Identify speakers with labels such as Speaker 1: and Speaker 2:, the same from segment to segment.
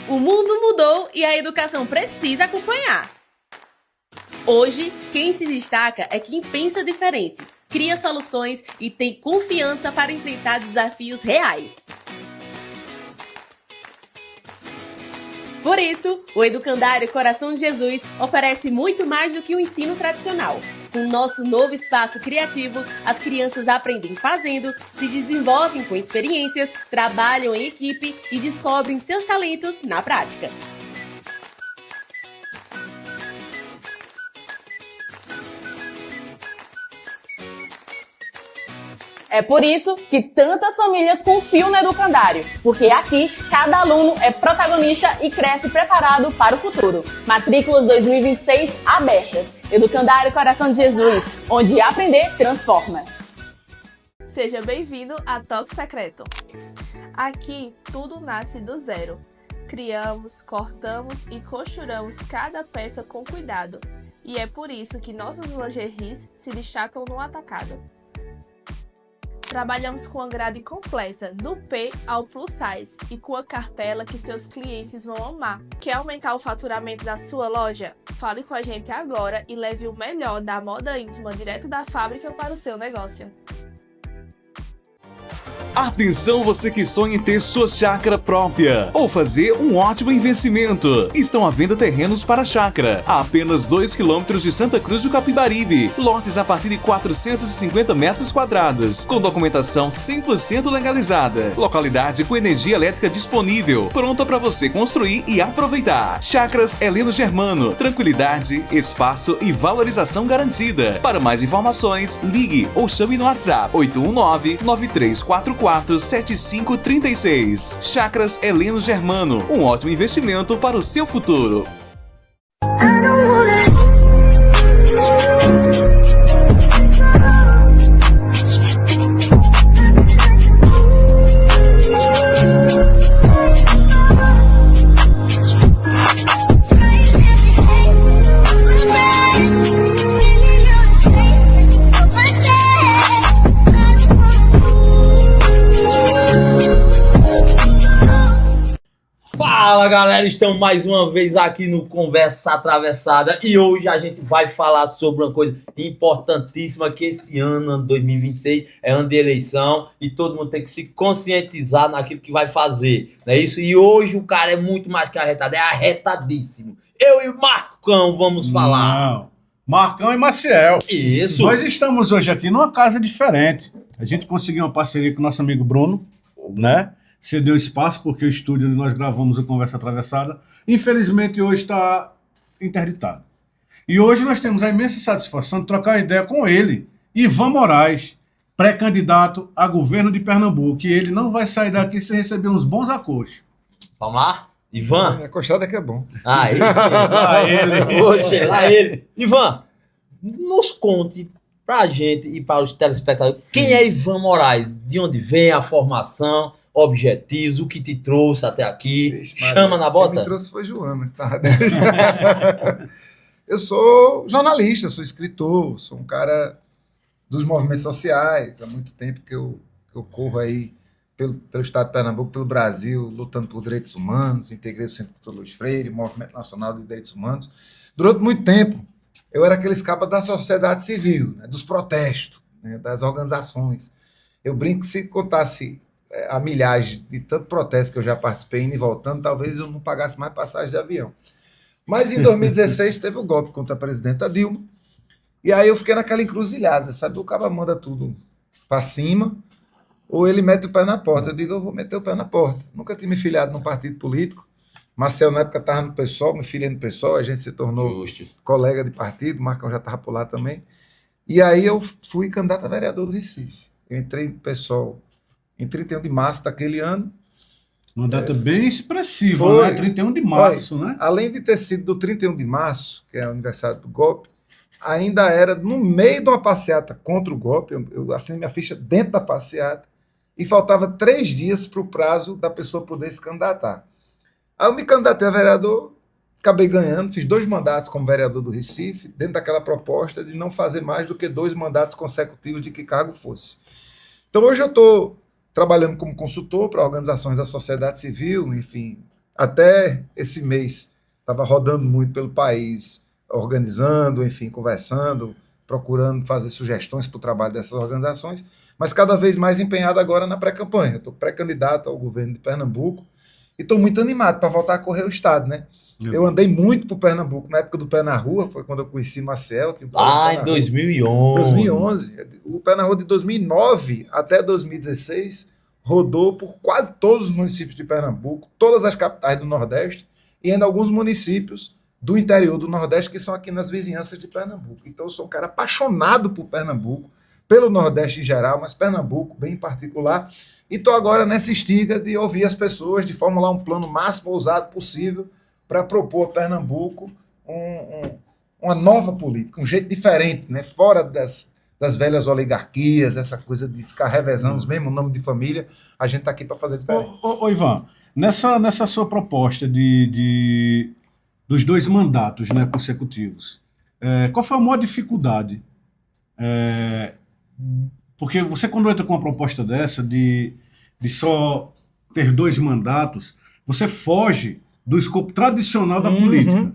Speaker 1: O mundo mudou e a educação precisa acompanhar. Hoje, quem se destaca é quem pensa diferente, cria soluções e tem confiança para enfrentar desafios reais. Por isso, o Educandário Coração de Jesus oferece muito mais do que um ensino tradicional. Com nosso novo espaço criativo, as crianças aprendem fazendo, se desenvolvem com experiências, trabalham em equipe e descobrem seus talentos na prática. É por isso que tantas famílias confiam no Educandário, porque aqui cada aluno é protagonista e cresce preparado para o futuro. Matrículas 2026 abertas. Educandário Coração de Jesus, onde aprender transforma.
Speaker 2: Seja bem-vindo a Toque Secreto. Aqui tudo nasce do zero. Criamos, cortamos e costuramos cada peça com cuidado. E é por isso que nossas lingeries se destacam no atacado. Trabalhamos com uma grade completa, do P ao Plus Size, e com a cartela que seus clientes vão amar. Quer aumentar o faturamento da sua loja? Fale com a gente agora e leve o melhor da moda íntima direto da fábrica para o seu negócio.
Speaker 3: Atenção, você que sonha em ter sua chácara própria ou fazer um ótimo investimento. Estão à venda terrenos para chácara a apenas 2 km de Santa Cruz do Capibaribe. Lotes a partir de 450 metros quadrados, com documentação 100% legalizada. Localidade com energia elétrica disponível, pronta para você construir e aproveitar. Chácaras Heleno Germano. Tranquilidade, espaço e valorização garantida. Para mais informações, ligue ou chame no WhatsApp 819-9344-7536. Chácaras Heleno Germano, um ótimo investimento para o seu futuro.
Speaker 4: Fala galera, estamos mais uma vez aqui no Conversa Atravessada e hoje a gente vai falar sobre uma coisa importantíssima, que esse ano 2026 é ano de eleição e todo mundo tem que se conscientizar naquilo que vai fazer, não é isso? E hoje o cara é muito mais que arretado, é arretadíssimo. Eu e o Marcão vamos falar.
Speaker 5: Não, Marcão e Maciel.
Speaker 4: Isso.
Speaker 5: Nós estamos hoje aqui numa casa diferente. A gente conseguiu uma parceria com o nosso amigo Bruno, né? Cedeu espaço porque o estúdio onde nós gravamos o Conversa Atravessada, infelizmente hoje está interditado. E hoje nós temos a imensa satisfação de trocar uma ideia com ele, Ivan Moraes, pré-candidato a governo de Pernambuco, e ele não vai sair daqui sem receber uns bons acordos.
Speaker 4: Vamos lá? Ivan?
Speaker 6: A coxada que é bom.
Speaker 4: Ah, isso mesmo.
Speaker 5: Lá ele.
Speaker 4: Hoje, lá ele. Ivan, nos conte pra gente e para os telespectadores,
Speaker 6: Sim.
Speaker 4: Quem é Ivan Moraes? De onde vem a formação, objetivos, o que te trouxe até aqui?
Speaker 6: Vixe,
Speaker 4: Chama
Speaker 6: Maria,
Speaker 4: na bota?
Speaker 6: Quem me trouxe foi Joana. Tá? Eu sou jornalista, sou escritor, sou um cara dos movimentos sociais. Há muito tempo que eu corro aí pelo estado de Pernambuco, pelo Brasil, lutando por direitos humanos, integrei o Centro Dr. Luiz Freire, Movimento Nacional de Direitos Humanos. Durante muito tempo, eu era aquele escapa da sociedade civil, né, dos protestos, né, das organizações. Eu brinco que se contasse a milhagem de tanto protesto que eu já participei, indo e voltando, talvez eu não pagasse mais passagem de avião. Mas em 2016 teve o golpe contra a presidenta Dilma, e aí eu fiquei naquela encruzilhada, sabe? O cara manda tudo para cima, ou ele mete o pé na porta. Eu digo, eu vou meter o pé na porta. Nunca tinha me filiado num partido político. Marcel, na época, estava no PSOL, me filiei no PSOL, a gente se tornou colega de partido, o Marcão já estava por lá também. E aí eu fui candidato a vereador do Recife. Eu entrei no PSOL em 31 de março daquele ano.
Speaker 5: Uma data bem expressiva,
Speaker 6: Foi.
Speaker 5: né? 31 de março,
Speaker 6: Foi.
Speaker 5: né?
Speaker 6: Além de ter sido do 31 de março, que é o aniversário do golpe, ainda era no meio de uma passeata contra o golpe. Eu assinei minha ficha dentro da passeata e faltava 3 dias para o prazo da pessoa poder se candidatar. Aí eu me candidatei a vereador, acabei ganhando, fiz 2 mandatos como vereador do Recife, dentro daquela proposta de não fazer mais do que 2 mandatos consecutivos de que cargo fosse. Então hoje eu estou trabalhando como consultor para organizações da sociedade civil, enfim, até esse mês, estava rodando muito pelo país, organizando, enfim, conversando, procurando fazer sugestões para o trabalho dessas organizações, mas cada vez mais empenhado agora na pré-campanha. Estou pré-candidato ao governo de Pernambuco e estou muito animado para voltar a correr o estado, né? Eu andei muito por Pernambuco, na época do Pé na Rua, foi quando eu conheci Maciel.
Speaker 4: Em 2011.
Speaker 6: 2011. O Pé na Rua de 2009 até 2016 rodou por quase todos os municípios de Pernambuco, todas as capitais do Nordeste e ainda alguns municípios do interior do Nordeste que são aqui nas vizinhanças de Pernambuco. Então eu sou um cara apaixonado por Pernambuco, pelo Nordeste em geral, mas Pernambuco bem em particular. E estou agora nessa estiga de ouvir as pessoas, de formular um plano máximo ousado possível para propor a Pernambuco uma nova política, um jeito diferente, né? Fora das velhas oligarquias, essa coisa de ficar revezando os mesmos nomes de família, a gente está aqui para fazer diferente.
Speaker 5: Ô, Ivan, nessa sua proposta dos 2 mandatos, né, consecutivos, qual foi a maior dificuldade? Porque você, quando entra com uma proposta dessa, de só ter 2 mandatos, você foge do escopo tradicional da política,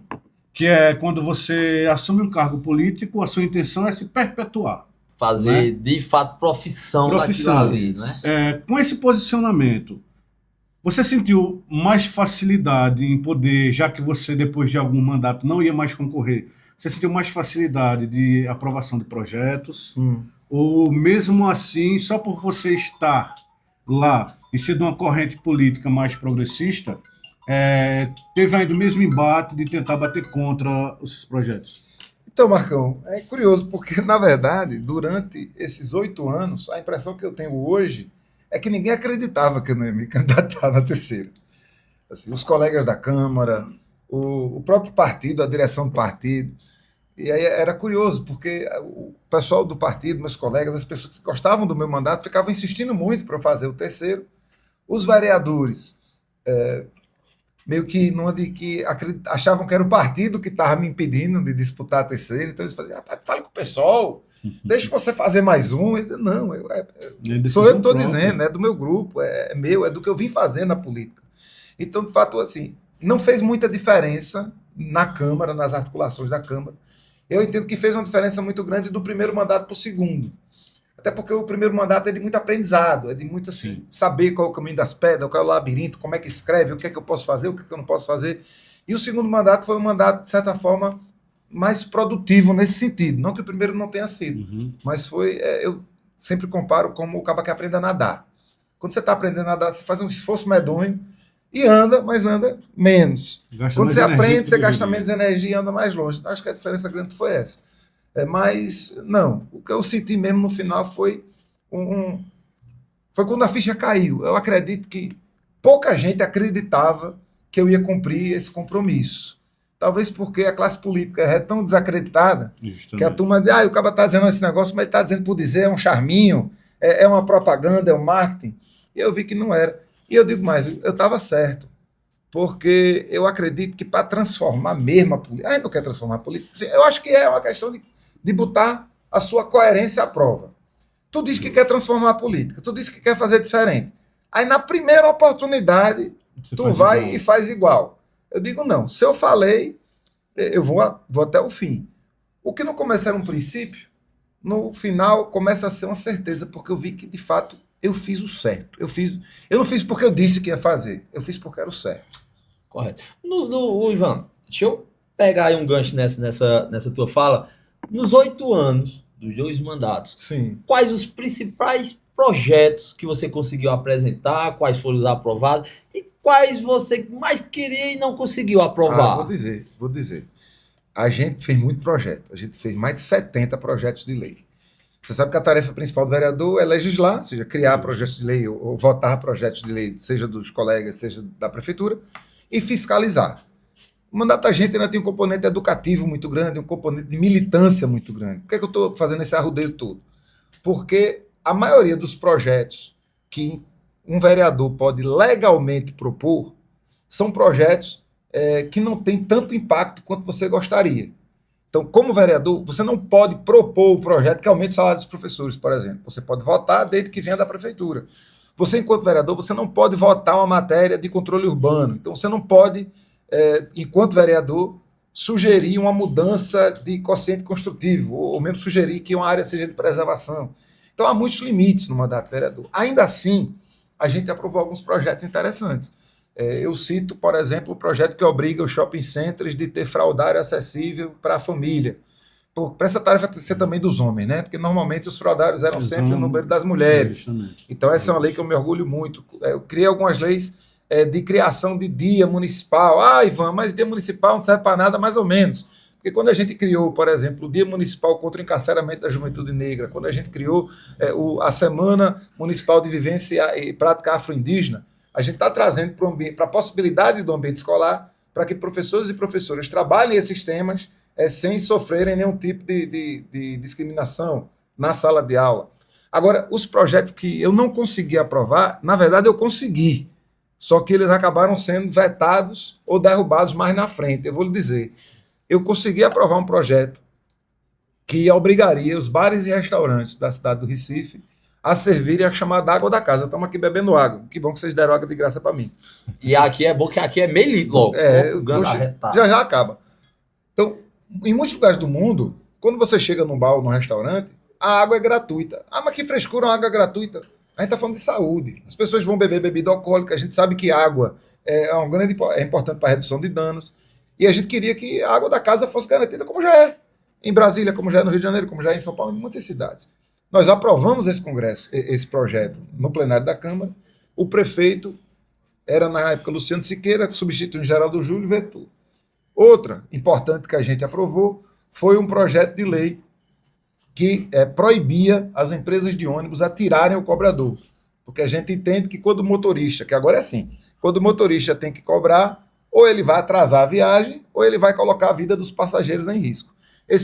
Speaker 5: que é quando você assume um cargo político, a sua intenção é se perpetuar.
Speaker 4: Fazer,
Speaker 5: né?
Speaker 4: de fato, profissão daquilo ali, né?
Speaker 5: Com esse posicionamento, você sentiu mais facilidade em poder, já que você, depois de algum mandato, não ia mais concorrer, você sentiu mais facilidade de aprovação de projetos? Ou mesmo assim, só por você estar lá e ser de uma corrente política mais progressista, teve ainda o mesmo embate de tentar bater contra os projetos?
Speaker 6: Então, Marcão, é curioso, porque, na verdade, durante esses 8 anos, a impressão que eu tenho hoje é que ninguém acreditava que eu não ia me candidatar na terceira. Assim, os colegas da Câmara, o próprio partido, a direção do partido. E aí era curioso, porque o pessoal do partido, meus colegas, as pessoas que gostavam do meu mandato, ficavam insistindo muito para eu fazer o terceiro. Os vereadores, meio que achavam que era o partido que estava me impedindo de disputar a terceira, então eles faziam, fale com o pessoal, deixa você fazer mais um. Eu disse, não, sou eu que estou dizendo, é do meu grupo, é meu, é do que eu vim fazer na política. Então, de fato, assim, não fez muita diferença na Câmara, nas articulações da Câmara. Eu entendo que fez uma diferença muito grande do primeiro mandato para o segundo. Até porque o primeiro mandato é de muito aprendizado, é de muito assim, saber qual é o caminho das pedras, qual é o labirinto, como é que escreve, o que é que eu posso fazer, o que é que eu não posso fazer. E o segundo mandato foi um mandato, de certa forma, mais produtivo nesse sentido. Não que o primeiro não tenha sido, mas foi, eu sempre comparo como o cara que aprende a nadar. Quando você está aprendendo a nadar, você faz um esforço medonho e anda, mas anda menos. Quando você aprende, você gasta menos energia e anda mais longe. Acho que a diferença grande foi essa. Mas, não, o que eu senti mesmo no final foi foi quando a ficha caiu. Eu acredito que pouca gente acreditava que eu ia cumprir esse compromisso. Talvez porque a classe política é tão desacreditada que a turma diz, o cara está dizendo esse negócio, mas está dizendo por dizer, é um charminho, é uma propaganda, é um marketing. E eu vi que não era. E eu digo mais, eu estava certo. Porque eu acredito que para transformar mesmo a política... A gente não quer transformar a política. Assim, eu acho que é uma questão de botar a sua coerência à prova. Tu diz que quer transformar a política, tu diz que quer fazer diferente. Aí, na primeira oportunidade, tu vai igual. E faz igual. Eu digo, não, se eu falei, eu vou até o fim. O que no começo era um princípio, no final começa a ser uma certeza, porque eu vi que, de fato, eu fiz o certo. Eu não fiz porque eu disse que ia fazer, eu fiz porque era o certo.
Speaker 4: Correto. Ivan, deixa eu pegar aí um gancho nessa tua fala. Nos 8 anos dos 2 mandatos,
Speaker 6: sim,
Speaker 4: quais os principais projetos que você conseguiu apresentar, quais foram os aprovados e quais você mais queria e não conseguiu aprovar?
Speaker 6: Vou dizer. A gente fez muito projeto, a gente fez mais de 70 projetos de lei. Você sabe que a tarefa principal do vereador é legislar, ou seja, criar projetos de lei ou votar projetos de lei, seja dos colegas, seja da prefeitura, e fiscalizar. O mandato da gente ainda tem um componente educativo muito grande, um componente de militância muito grande. Por que eu estou fazendo esse arrudeio todo? Porque a maioria dos projetos que um vereador pode legalmente propor são projetos que não têm tanto impacto quanto você gostaria. Então, como vereador, você não pode propor o projeto que aumente o salário dos professores, por exemplo. Você pode votar desde que venha da prefeitura. Você, enquanto vereador, você não pode votar uma matéria de controle urbano. Então, você não pode, enquanto vereador, sugerir uma mudança de quociente construtivo, ou mesmo sugerir que uma área seja de preservação. Então, há muitos limites no mandato de vereador. Ainda assim, a gente aprovou alguns projetos interessantes. Eu cito, por exemplo, o projeto que obriga os shopping centers de ter fraldário acessível para a família. Para essa tarefa ser também dos homens, né? Porque normalmente os fraudários eram sempre no número das mulheres. Então, essa é uma lei que eu me orgulho muito. Eu criei algumas leis de criação de dia municipal. Ah, Ivan, mas dia municipal não serve para nada, mais ou menos. Porque quando a gente criou, por exemplo, o Dia Municipal contra o Encarceramento da Juventude Negra, quando a gente criou a Semana Municipal de Vivência e Prática Afro-Indígena, a gente está trazendo para a possibilidade do ambiente escolar para que professores e professoras trabalhem esses temas sem sofrerem nenhum tipo de discriminação na sala de aula. Agora, os projetos que eu não consegui aprovar, na verdade eu consegui, só que eles acabaram sendo vetados ou derrubados mais na frente. Eu vou lhe dizer, eu consegui aprovar um projeto que obrigaria os bares e restaurantes da cidade do Recife a servirem a chamada água da casa. Estamos aqui bebendo água. Que bom que vocês deram água de graça para mim.
Speaker 4: E aqui é bom que aqui é meio litro logo.
Speaker 6: Já acaba. Então, em muitos lugares do mundo, quando você chega num bar ou num restaurante, a água é gratuita. Ah, mas que frescura, uma água gratuita. A gente está falando de saúde. As pessoas vão beber bebida alcoólica. A gente sabe que água é importante para a redução de danos. E a gente queria que a água da casa fosse garantida como já é. Em Brasília, como já é no Rio de Janeiro, como já é em São Paulo, em muitas cidades. Nós aprovamos esse projeto no plenário da Câmara. O prefeito era, na época, Luciano Siqueira, substituindo Geraldo Júlio, vetou. Outra importante que a gente aprovou foi um projeto de lei que proibia as empresas de ônibus a tirarem o cobrador. Porque a gente entende que quando o motorista, que agora é assim, quando o motorista tem que cobrar, ou ele vai atrasar a viagem, ou ele vai colocar a vida dos passageiros em risco.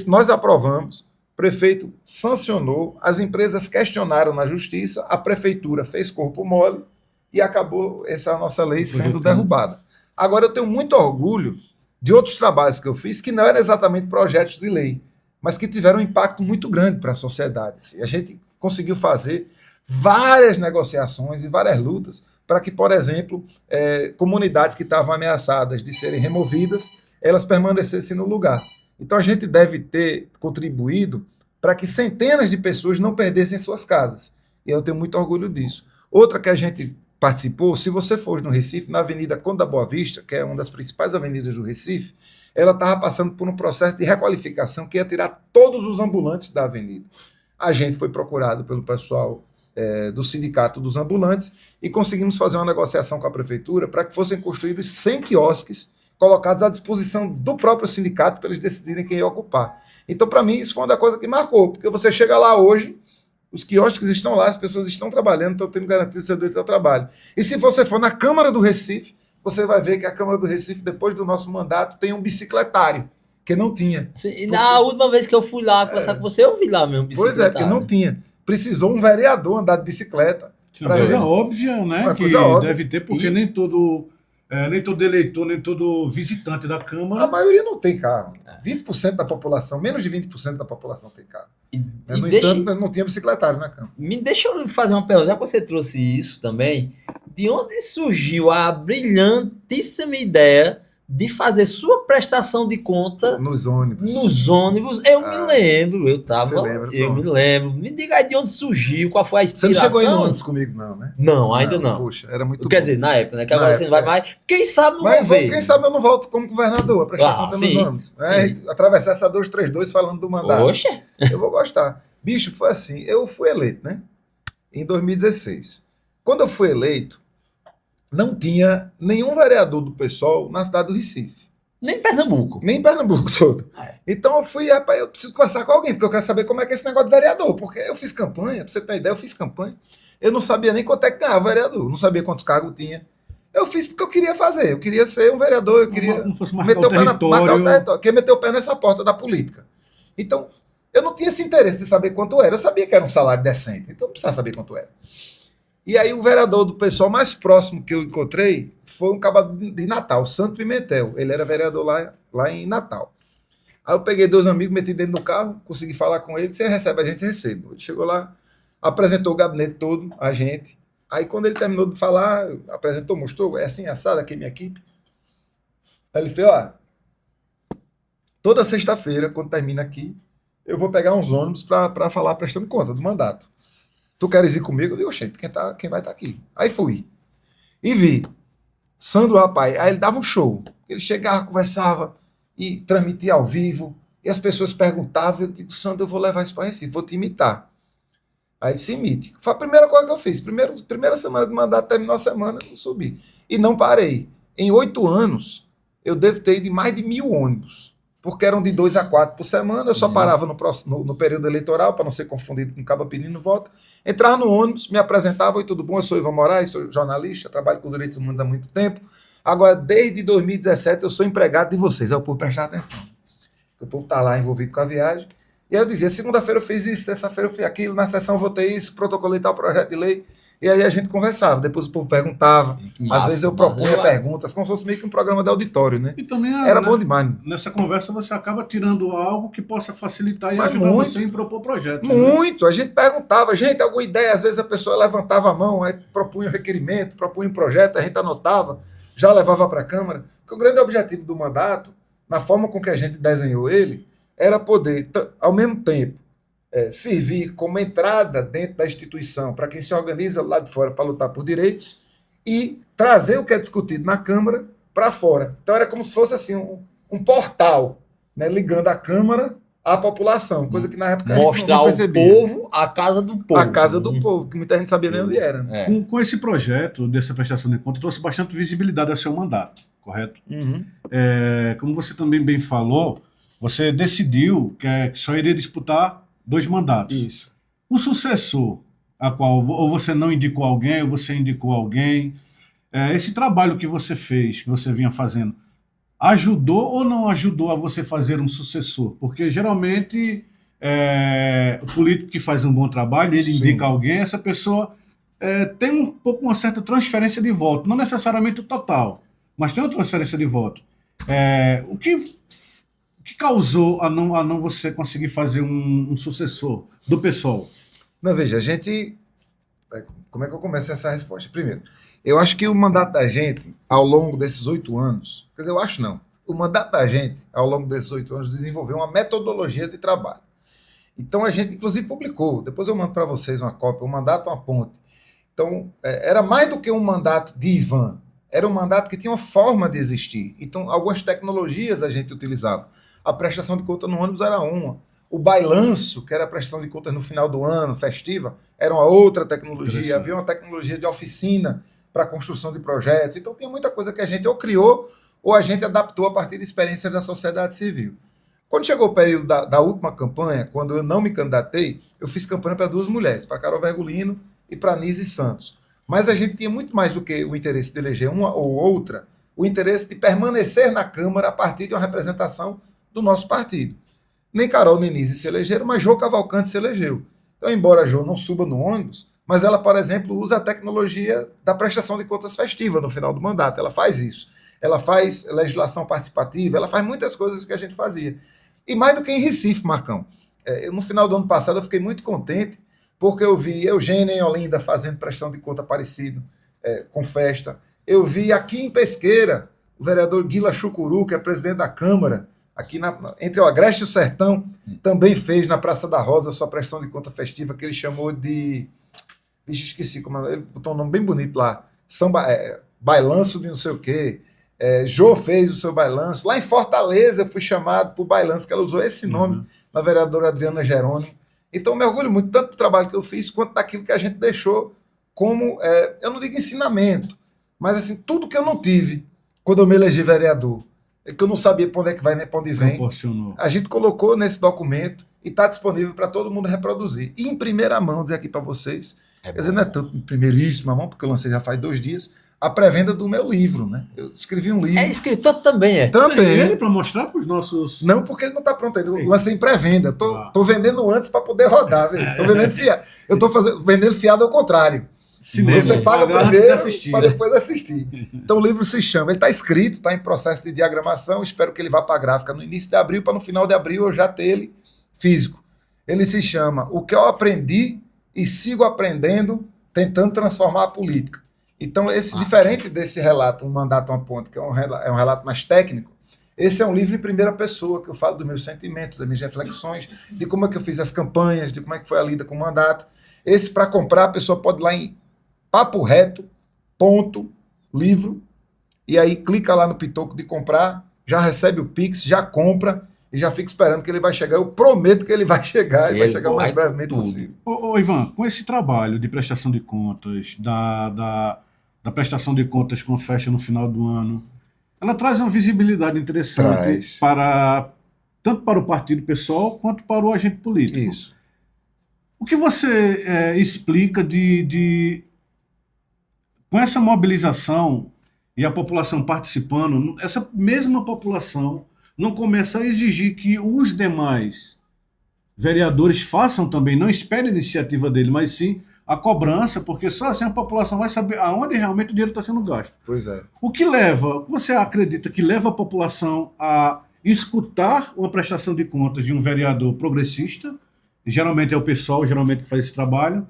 Speaker 6: Nós aprovamos, o prefeito sancionou, as empresas questionaram na justiça, a prefeitura fez corpo mole e acabou essa nossa lei sendo derrubada. Agora, eu tenho muito orgulho de outros trabalhos que eu fiz que não eram exatamente projetos de lei, mas que tiveram um impacto muito grande para a sociedade. E a gente conseguiu fazer várias negociações e várias lutas para que, por exemplo, comunidades que estavam ameaçadas de serem removidas, elas permanecessem no lugar. Então, a gente deve ter contribuído para que centenas de pessoas não perdessem suas casas. E eu tenho muito orgulho disso. Outra que a gente participou, se você for no Recife, na Avenida Conde da Boa Vista, que é uma das principais avenidas do Recife, ela estava passando por um processo de requalificação que ia tirar todos os ambulantes da avenida. A gente foi procurado pelo pessoal do Sindicato dos Ambulantes e conseguimos fazer uma negociação com a prefeitura para que fossem construídos 100 quiosques colocados à disposição do próprio sindicato para eles decidirem quem ia ocupar. Então, para mim, isso foi uma coisa que marcou, porque você chega lá hoje, os quiosques estão lá, as pessoas estão trabalhando, estão tendo garantia do seu direito ao trabalho. E se você for na Câmara do Recife, você vai ver que a Câmara do Recife, depois do nosso mandato, tem um bicicletário, que não tinha.
Speaker 4: Sim, na última vez que eu fui lá conversar com você, eu vi lá mesmo bicicletário.
Speaker 6: Pois é, porque não tinha. Precisou um vereador andar de bicicleta.
Speaker 5: Uma coisa óbvia, né?
Speaker 6: Uma
Speaker 5: que
Speaker 6: coisa óbvia.
Speaker 5: Deve ter, porque nem todo eleitor, nem todo visitante da Câmara.
Speaker 6: A maioria não tem carro. 20% da população, menos de 20% da população tem carro. No entanto, não tinha bicicletário na Câmara.
Speaker 4: Me deixa eu fazer uma pergunta, já que você trouxe isso também, de onde surgiu a brilhantíssima ideia de fazer sua prestação de conta
Speaker 6: nos ônibus?
Speaker 4: Nos ônibus, eu me lembro, eu me lembro. Me diga aí de onde surgiu, qual foi a inspiração.
Speaker 6: Você não chegou em ônibus comigo, não, né?
Speaker 4: Não, ainda não.
Speaker 6: Poxa, era muito
Speaker 4: Quer
Speaker 6: bom.
Speaker 4: dizer, na época, né? Que agora você não vai mais. Quem sabe não vai ver.
Speaker 6: Quem sabe eu não volto como governador a prestar conta nos ônibus. Atravessar essa 232 falando do mandato.
Speaker 4: Poxa!
Speaker 6: Eu vou gostar. Bicho, foi assim, eu fui eleito, né? Em 2016. Quando eu fui eleito, não tinha nenhum vereador do PSOL na cidade do Recife.
Speaker 4: Nem Pernambuco.
Speaker 6: Nem Pernambuco todo. Então eu fui, rapaz, eu preciso conversar com alguém, porque eu quero saber como é que é esse negócio de vereador. Porque eu fiz campanha, pra você ter ideia, eu fiz campanha. Eu não sabia nem quanto é que ganhava vereador, não sabia quantos cargos tinha. Eu fiz porque eu queria fazer, eu queria ser um vereador, eu queria
Speaker 5: meter o território.
Speaker 6: Queria meter o pé nessa porta da política. Então, eu não tinha esse interesse de saber quanto era. Eu sabia que era um salário decente, então eu precisava saber quanto era. E aí o vereador do pessoal mais próximo que eu encontrei foi um cabra de Natal, Santo Pimentel. Ele era vereador lá em Natal. Aí eu peguei 2 amigos, meti dentro do carro, consegui falar com ele. Você recebe a gente? Recebo. Ele chegou lá, apresentou o gabinete todo, a gente. Aí quando ele terminou de falar, apresentou, mostrou, é assim, assado, aqui é minha equipe. Aí ele fez, ó, toda sexta-feira, quando termina aqui, eu vou pegar uns ônibus para falar prestando conta do mandato. Tu queres ir comigo? Eu digo, oxente, quem vai estar aqui? Aí fui. E vi. Sandro, rapaz, aí ele dava um show. Ele chegava, conversava e transmitia ao vivo. E as pessoas perguntavam, eu digo, Sandro, eu vou levar isso para Recife, vou te imitar. Aí ele se imite. Foi a primeira coisa que eu fiz. Primeira semana de mandato, terminou a semana, eu subi. E não parei. Em 8 anos, eu devo ter ido de mais de 1.000 ônibus. Porque eram de 2 a 4 por semana, eu só parava no período eleitoral, para não ser confundido com cabo pedindo voto. Entrava no ônibus, me apresentava, oi, tudo bom? Eu sou Ivan Moraes, sou jornalista, trabalho com direitos humanos há muito tempo. Agora, desde 2017, eu sou empregado de vocês. Aí o povo prestar atenção. O povo está lá envolvido com a viagem. E aí eu dizia, segunda-feira eu fiz isso, terça-feira eu fiz aquilo, na sessão eu votei isso, protocolei tal projeto de lei. E aí a gente conversava, depois o povo perguntava, às vezes eu propunha perguntas, como se fosse meio que um programa de auditório, né?
Speaker 5: E também
Speaker 6: era bom demais.
Speaker 5: Nessa conversa você acaba tirando algo que possa facilitar e
Speaker 6: Mas
Speaker 5: ajudar
Speaker 6: muito,
Speaker 5: você em propor projetos.
Speaker 6: Muito, né? A gente perguntava, gente, alguma ideia, às vezes a pessoa levantava a mão, aí propunha um requerimento, propunha um projeto, a gente anotava, já levava para a Câmara. Porque o grande objetivo do mandato, na forma com que a gente desenhou ele, era poder, ao mesmo tempo, servir como entrada dentro da instituição para quem se organiza lá de fora para lutar por direitos e trazer o que é discutido na Câmara para fora. Então era como se fosse assim um portal, né, ligando a Câmara à população, coisa que na época
Speaker 4: mostrar
Speaker 6: não
Speaker 4: ao
Speaker 6: percebia.
Speaker 4: povo a casa do povo.
Speaker 6: A casa do povo, que muita gente sabia nem onde era.
Speaker 5: Com esse projeto dessa prestação de conta, trouxe bastante visibilidade ao seu mandato, correto?
Speaker 6: Uhum.
Speaker 5: Como você também bem falou, você decidiu que só iria disputar 2 mandatos.
Speaker 6: Isso.
Speaker 5: O sucessor, a qual ou você não indicou alguém, ou você indicou alguém, esse trabalho que você fez, que você vinha fazendo, ajudou ou não ajudou a você fazer um sucessor? Porque geralmente o político que faz um bom trabalho, ele indica alguém, essa pessoa tem um pouco uma certa transferência de voto, não necessariamente o total, mas tem uma transferência de voto. O que causou a não você conseguir fazer um sucessor do PSOL?
Speaker 6: Não, veja, a gente... Como é que eu começo essa resposta? Primeiro, eu acho que o mandato da gente, ao longo desses 8 anos... Quer dizer, eu acho não. O mandato da gente, ao longo desses 8 anos, desenvolveu uma metodologia de trabalho. Então, a gente, inclusive, publicou. Depois eu mando para vocês uma cópia. O mandato é uma ponte. Então, era mais do que um mandato de Ivan. Era um mandato que tinha uma forma de existir. Então, algumas tecnologias a gente utilizava. A prestação de conta no ônibus era uma. O bailanço, que era a prestação de contas no final do ano, festiva, era uma outra tecnologia. Havia uma tecnologia de oficina para a construção de projetos. Então, tinha muita coisa que a gente ou criou ou a gente adaptou a partir de experiências da sociedade civil. Quando chegou o período da última campanha, quando eu não me candidatei, eu fiz campanha para 2 mulheres, para Carol Vergolino e para Nise Santos. Mas a gente tinha muito mais do que o interesse de eleger uma ou outra, o interesse de permanecer na Câmara a partir de uma representação do nosso partido. Nem Carol nem Nise se elegeram, mas Jô Cavalcante se elegeu. Então, embora a Jô não suba no ônibus, mas ela, por exemplo, usa a tecnologia da prestação de contas festiva no final do mandato. Ela faz isso. Ela faz legislação participativa, ela faz muitas coisas que a gente fazia. E mais do que em Recife, Marcão. No final do ano passado eu fiquei muito contente, porque eu vi Eugênia em Olinda fazendo prestação de conta parecido, com festa. Eu vi aqui em Pesqueira, o vereador Guila Chucuru, que é presidente da Câmara, aqui entre o Agreste e o Sertão, também fez na Praça da Rosa sua prestação de conta festiva, que ele chamou de... Vixe, esqueci como ele botou um nome bem bonito lá. Bailanço de não sei o quê. Jô fez o seu bailanço. Lá em Fortaleza eu fui chamado por bailanço, que ela usou esse nome, na vereadora Adriana Jerônimo. Então eu me orgulho muito, tanto do trabalho que eu fiz, quanto daquilo que a gente deixou como, eu não digo ensinamento, mas assim, tudo que eu não tive quando eu me elegi vereador, que eu não sabia para onde é que vai nem para onde vem, a gente colocou nesse documento e está disponível para todo mundo reproduzir. E em primeira mão, dizer aqui para vocês, quer dizer, não é tanto em primeiríssima mão, porque eu lancei já faz 2 dias, a pré-venda do meu livro, né? Eu escrevi um livro.
Speaker 4: É escritor também,
Speaker 6: Também.
Speaker 5: Ele para mostrar para os nossos...
Speaker 6: Não, porque ele não está pronto ainda. Eu lancei em pré-venda. Tô vendendo antes para poder rodar, velho. Tô vendendo fiado. Eu tô vendendo fiado ao contrário. Você paga primeiro para depois assistir. Então o livro se chama, ele está escrito, está em processo de diagramação, espero que ele vá para a gráfica no início de abril, para no final de abril eu já ter ele físico. Ele se chama O que eu aprendi e sigo aprendendo tentando transformar a política. Então, diferente desse relato, Um Mandato, uma Ponte, que é um relato mais técnico, esse é um livro em primeira pessoa, que eu falo dos meus sentimentos, das minhas reflexões, de como é que eu fiz as campanhas, de como é que foi a lida com o mandato. Esse, para comprar, a pessoa pode ir lá em Papo Reto, livro, e aí clica lá no pitoco de comprar, já recebe o Pix, já compra, e já fica esperando que ele vai chegar. Eu prometo que ele vai chegar, e vai chegar o mais brevemente possível.
Speaker 5: Ô, Ivan, com esse trabalho de prestação de contas, da prestação de contas com festa no final do ano, ela traz uma visibilidade interessante tanto para o partido pessoal quanto para o agente político.
Speaker 6: Isso.
Speaker 5: O que você explica com essa mobilização e a população participando, essa mesma população não começa a exigir que os demais vereadores façam também, não esperem a iniciativa dele, mas sim a cobrança, porque só assim a população vai saber aonde realmente o dinheiro está sendo gasto.
Speaker 6: Pois é.
Speaker 5: O que você acredita que leva a população a escutar uma prestação de contas de um vereador progressista, geralmente é o pessoal, geralmente que faz esse trabalho,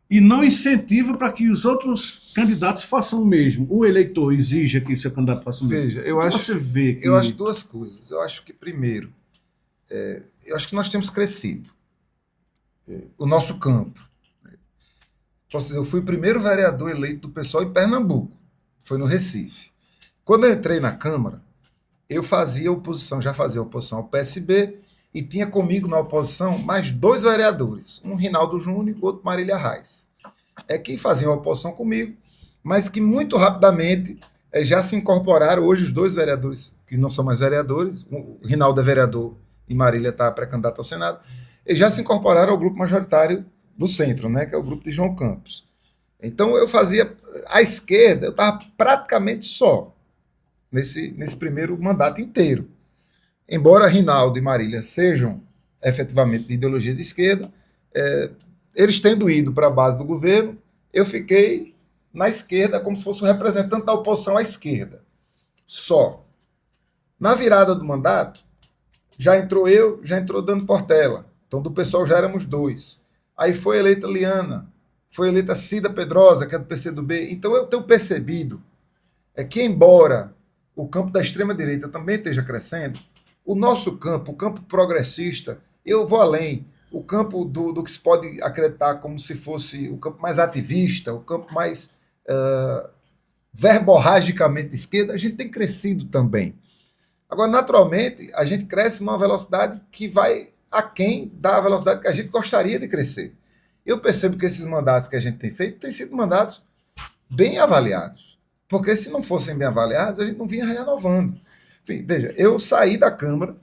Speaker 5: e não incentiva para que os outros candidatos façam o mesmo? O eleitor exija que o seu candidato faça o mesmo?
Speaker 6: Veja, eu acho duas coisas. Eu acho que, primeiro, eu acho que nós temos crescido. O nosso campo. Posso dizer, eu fui o primeiro vereador eleito do PSOL em Pernambuco. Foi no Recife. Quando eu entrei na Câmara, eu já fazia oposição ao PSB, e tinha comigo na oposição mais 2 vereadores, um Rinaldo Júnior e outro Marília Reis. Que faziam oposição comigo, mas que muito rapidamente já se incorporaram. Hoje os 2 vereadores, que não são mais vereadores, o Rinaldo é vereador e Marília está pré-candidata ao Senado, eles já se incorporaram ao grupo majoritário do centro, né, que é o grupo de João Campos. Então eu fazia, à esquerda, eu estava praticamente só, nesse primeiro mandato inteiro. Embora Rinaldo e Marília sejam efetivamente de ideologia de esquerda, eles tendo ido para a base do governo, eu fiquei na esquerda como se fosse o representante da oposição à esquerda. Só. Na virada do mandato, já entrou Dano Portela. Então do pessoal já éramos 2. Aí foi eleita Liana, foi eleita Cida Pedrosa, que é do PCdoB. Então eu tenho percebido que, embora o campo da extrema-direita também esteja crescendo, o nosso campo, o campo progressista, eu vou além, o campo do que se pode acreditar como se fosse o campo mais ativista, o campo mais verborragicamente de esquerda, a gente tem crescido também. Agora, naturalmente, a gente cresce numa velocidade que vai aquém da velocidade que a gente gostaria de crescer. Eu percebo que esses mandatos que a gente tem feito têm sido mandatos bem avaliados, porque se não fossem bem avaliados, a gente não vinha renovando. Enfim, veja, eu saí da Câmara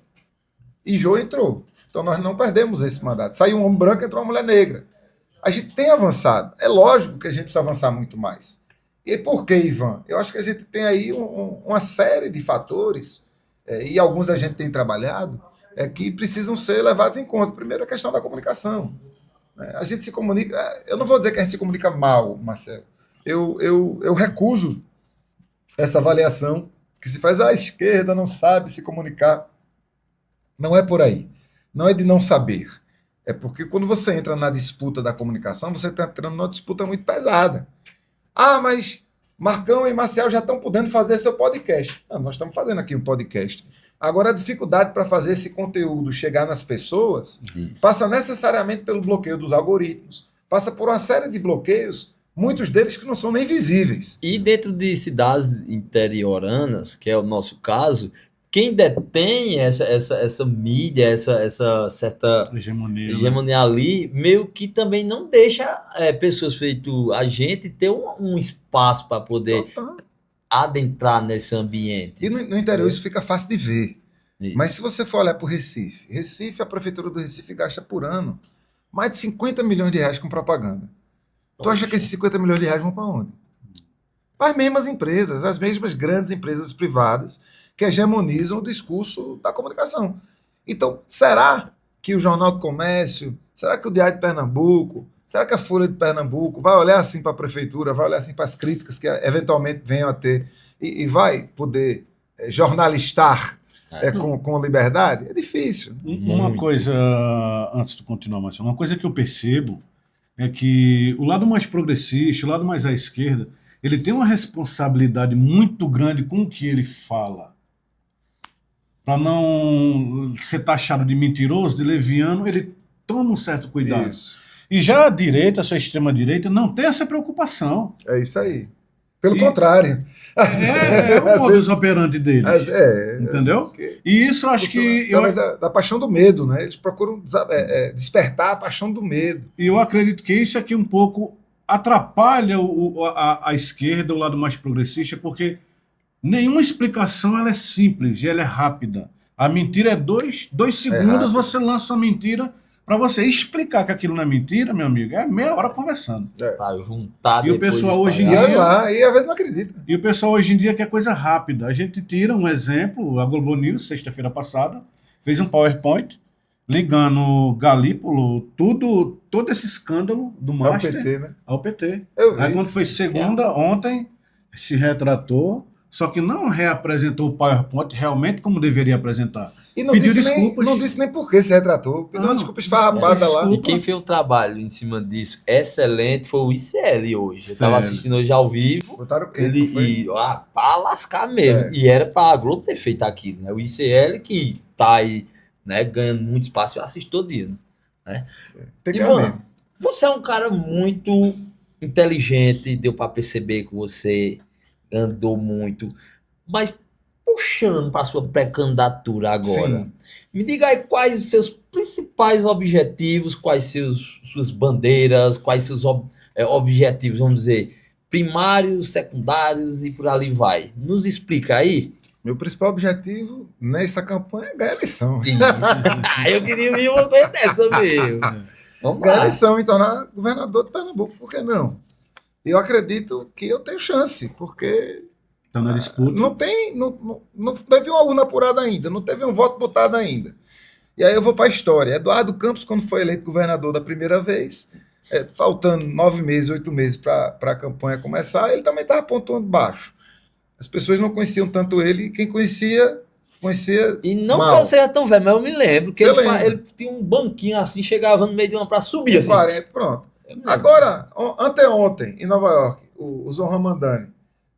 Speaker 6: e Jô entrou. Então nós não perdemos esse mandato. Saiu um homem branco, entrou uma mulher negra. A gente tem avançado. É lógico que a gente precisa avançar muito mais. E por que, Ivan? Eu acho que a gente tem aí uma série de fatores, e alguns a gente tem trabalhado, que precisam ser levados em conta. Primeiro, a questão da comunicação. A gente se comunica... Eu não vou dizer que a gente se comunica mal, Marcelo. Eu recuso essa avaliação que se faz, a esquerda não sabe se comunicar. Não é por aí. Não é de não saber. É porque quando você entra na disputa da comunicação, você está entrando numa disputa muito pesada. Mas Marcão e Marcel já estão podendo fazer seu podcast. Não, nós estamos fazendo aqui um podcast. Agora, a dificuldade para fazer esse conteúdo chegar nas pessoas passa necessariamente pelo bloqueio dos algoritmos, passa por uma série de bloqueios, muitos deles que não são nem visíveis.
Speaker 4: E dentro de cidades interioranas, que é o nosso caso, quem detém essa mídia, essa certa hegemonia ali, meio que também não deixa pessoas feito a gente ter um espaço para poder adentrar nesse ambiente.
Speaker 6: E no interior isso fica fácil de ver. Isso. Mas se você for olhar para o Recife, a prefeitura do Recife gasta por ano mais de 50 milhões de reais com propaganda. Tu acha que esses 50 milhões de reais vão para onde? Para as mesmas empresas, as mesmas grandes empresas privadas que hegemonizam o discurso da comunicação. Então, será que o Jornal do Comércio, será que o Diário de Pernambuco, será que a Folha de Pernambuco vai olhar assim para a prefeitura, vai olhar assim para as críticas que eventualmente venham a ter e vai poder jornalistar com liberdade? É difícil.
Speaker 5: Uma coisa, antes de continuar, Marcelo, uma coisa que eu percebo é que o lado mais progressista, o lado mais à esquerda, ele tem uma responsabilidade muito grande com o que ele fala. Para não ser taxado de mentiroso, de leviano, ele toma um certo cuidado.
Speaker 6: Isso.
Speaker 5: E já a direita, essa extrema-direita, não tem essa preocupação.
Speaker 6: É isso aí. Pelo
Speaker 5: E-
Speaker 6: contrário.
Speaker 5: É o
Speaker 6: Às
Speaker 5: modus
Speaker 6: vezes-
Speaker 5: operandi deles.
Speaker 6: Entendeu?
Speaker 5: E isso eu acho que... Eu,
Speaker 6: Da paixão do medo, né? Eles procuram despertar a paixão do medo.
Speaker 5: e eu acredito que isso aqui um pouco atrapalha a esquerda, o lado mais progressista, porque nenhuma explicação ela é simples e ela é rápida. A mentira é dois segundos,
Speaker 6: rápido.
Speaker 5: você lança uma mentira. Para você explicar que aquilo não é mentira, meu amigo, é meia hora conversando.
Speaker 4: Pra juntar
Speaker 5: E o
Speaker 4: depois
Speaker 5: pessoal
Speaker 4: de
Speaker 5: hoje em
Speaker 6: E
Speaker 4: espalhar.
Speaker 6: olha lá, e às vezes não acredita.
Speaker 5: E o pessoal hoje em dia quer coisa rápida. A gente tira um exemplo, a Globo News, sexta-feira passada, fez um PowerPoint ligando Galípolo, todo esse escândalo do
Speaker 6: É o
Speaker 5: Master
Speaker 6: PT, né?
Speaker 5: ao PT.
Speaker 6: Eu vi.
Speaker 5: Aí quando foi segunda, ontem, se retratou, só que não reapresentou o PowerPoint realmente como deveria apresentar.
Speaker 6: E não
Speaker 5: Pediu
Speaker 6: disse, nem,
Speaker 5: desculpas.
Speaker 6: não disse nem por que se retratou. Pediu uma
Speaker 5: Não,
Speaker 6: desculpa esfarrapada lá.
Speaker 5: desculpa.
Speaker 4: E quem fez um trabalho em cima disso excelente foi o ICL hoje. Eu tava
Speaker 5: Sério.
Speaker 4: assistindo hoje ao vivo.
Speaker 6: Botaram o quê?
Speaker 4: Ele
Speaker 6: Não foi?
Speaker 4: pra lascar mesmo.
Speaker 6: É.
Speaker 4: E era pra Globo ter feito aquilo, né? O ICL que tá aí, né, ganhando muito espaço, eu assisto todo dia. Né?
Speaker 6: Tem que
Speaker 4: Ivan,
Speaker 6: mesmo.
Speaker 4: você é um cara muito inteligente, deu pra perceber que você andou muito, mas puxando para sua pré-candidatura agora,
Speaker 6: Sim.
Speaker 4: me diga aí quais os seus principais objetivos, quais suas bandeiras, quais seus objetivos, vamos dizer, primários, secundários e por ali vai. Nos explica aí.
Speaker 6: Meu principal objetivo nessa campanha é ganhar a eleição.
Speaker 4: Isso. Eu queria ouvir uma coisa dessa mesmo. Vamos
Speaker 6: Ganhar a
Speaker 4: lá.
Speaker 6: eleição e tornar governador de Pernambuco, por que não? Eu acredito que eu tenho chance, porque
Speaker 5: Está na disputa.
Speaker 6: não teve uma urna apurada ainda, não teve um voto botado ainda. E aí eu vou para a história. Eduardo Campos, quando foi eleito governador da primeira vez, faltando 9 meses, 8 meses para a campanha começar, ele também estava pontuando baixo. As pessoas não conheciam tanto ele, e quem conhecia
Speaker 4: E não
Speaker 6: mal.
Speaker 4: que eu seja tão velho, mas eu me lembro que
Speaker 6: Você
Speaker 4: ele,
Speaker 6: lembra?
Speaker 4: ele tinha um banquinho assim, chegava no meio de uma pra subir. Assim.
Speaker 6: 40, pronto.
Speaker 4: Eu me lembro.
Speaker 6: Agora, anteontem, em Nova York, o Zohran Mamdani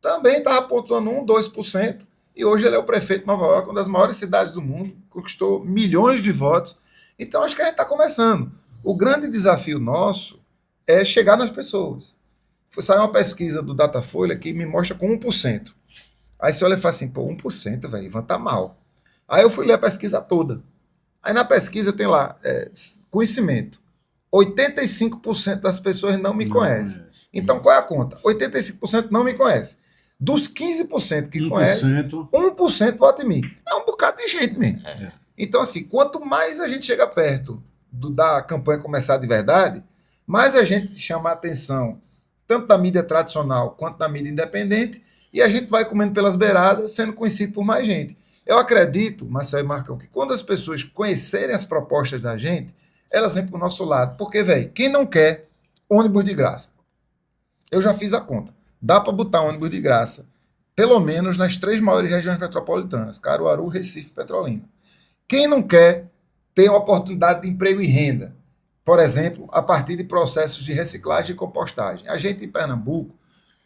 Speaker 6: também estava pontuando 2%, e hoje ele é o prefeito de Nova York, uma das maiores cidades do mundo, conquistou milhões de votos. Então, acho que a gente está começando. O grande desafio nosso é chegar nas pessoas. Saiu uma pesquisa do Datafolha que me mostra com 1%. Aí você olha e fala assim, pô, 1%, velho, Ivan tá mal. Aí eu fui ler a pesquisa toda. Aí na pesquisa tem lá, conhecimento. 85% das pessoas não me conhecem. Então, qual é a conta? 85% não me conhece. Dos 15% que conhecem,
Speaker 5: 1%.
Speaker 6: 1% vota em mim. É um bocado de gente mesmo. Então, assim, quanto mais a gente chega perto da campanha começar de verdade, mais a gente chama a atenção, tanto da mídia tradicional quanto da mídia independente, e a gente vai comendo pelas beiradas, sendo conhecido por mais gente. Eu acredito, Marcelo e Marcão, que quando as pessoas conhecerem as propostas da gente, elas vêm para o nosso lado. Porque, velho, quem não quer ônibus de graça? Eu já fiz a conta. Dá para botar ônibus de graça, pelo menos nas 3 maiores regiões metropolitanas, Caruaru, Recife e Petrolina. Quem não quer ter uma oportunidade de emprego e renda? Por exemplo, a partir de processos de reciclagem e compostagem. A gente em Pernambuco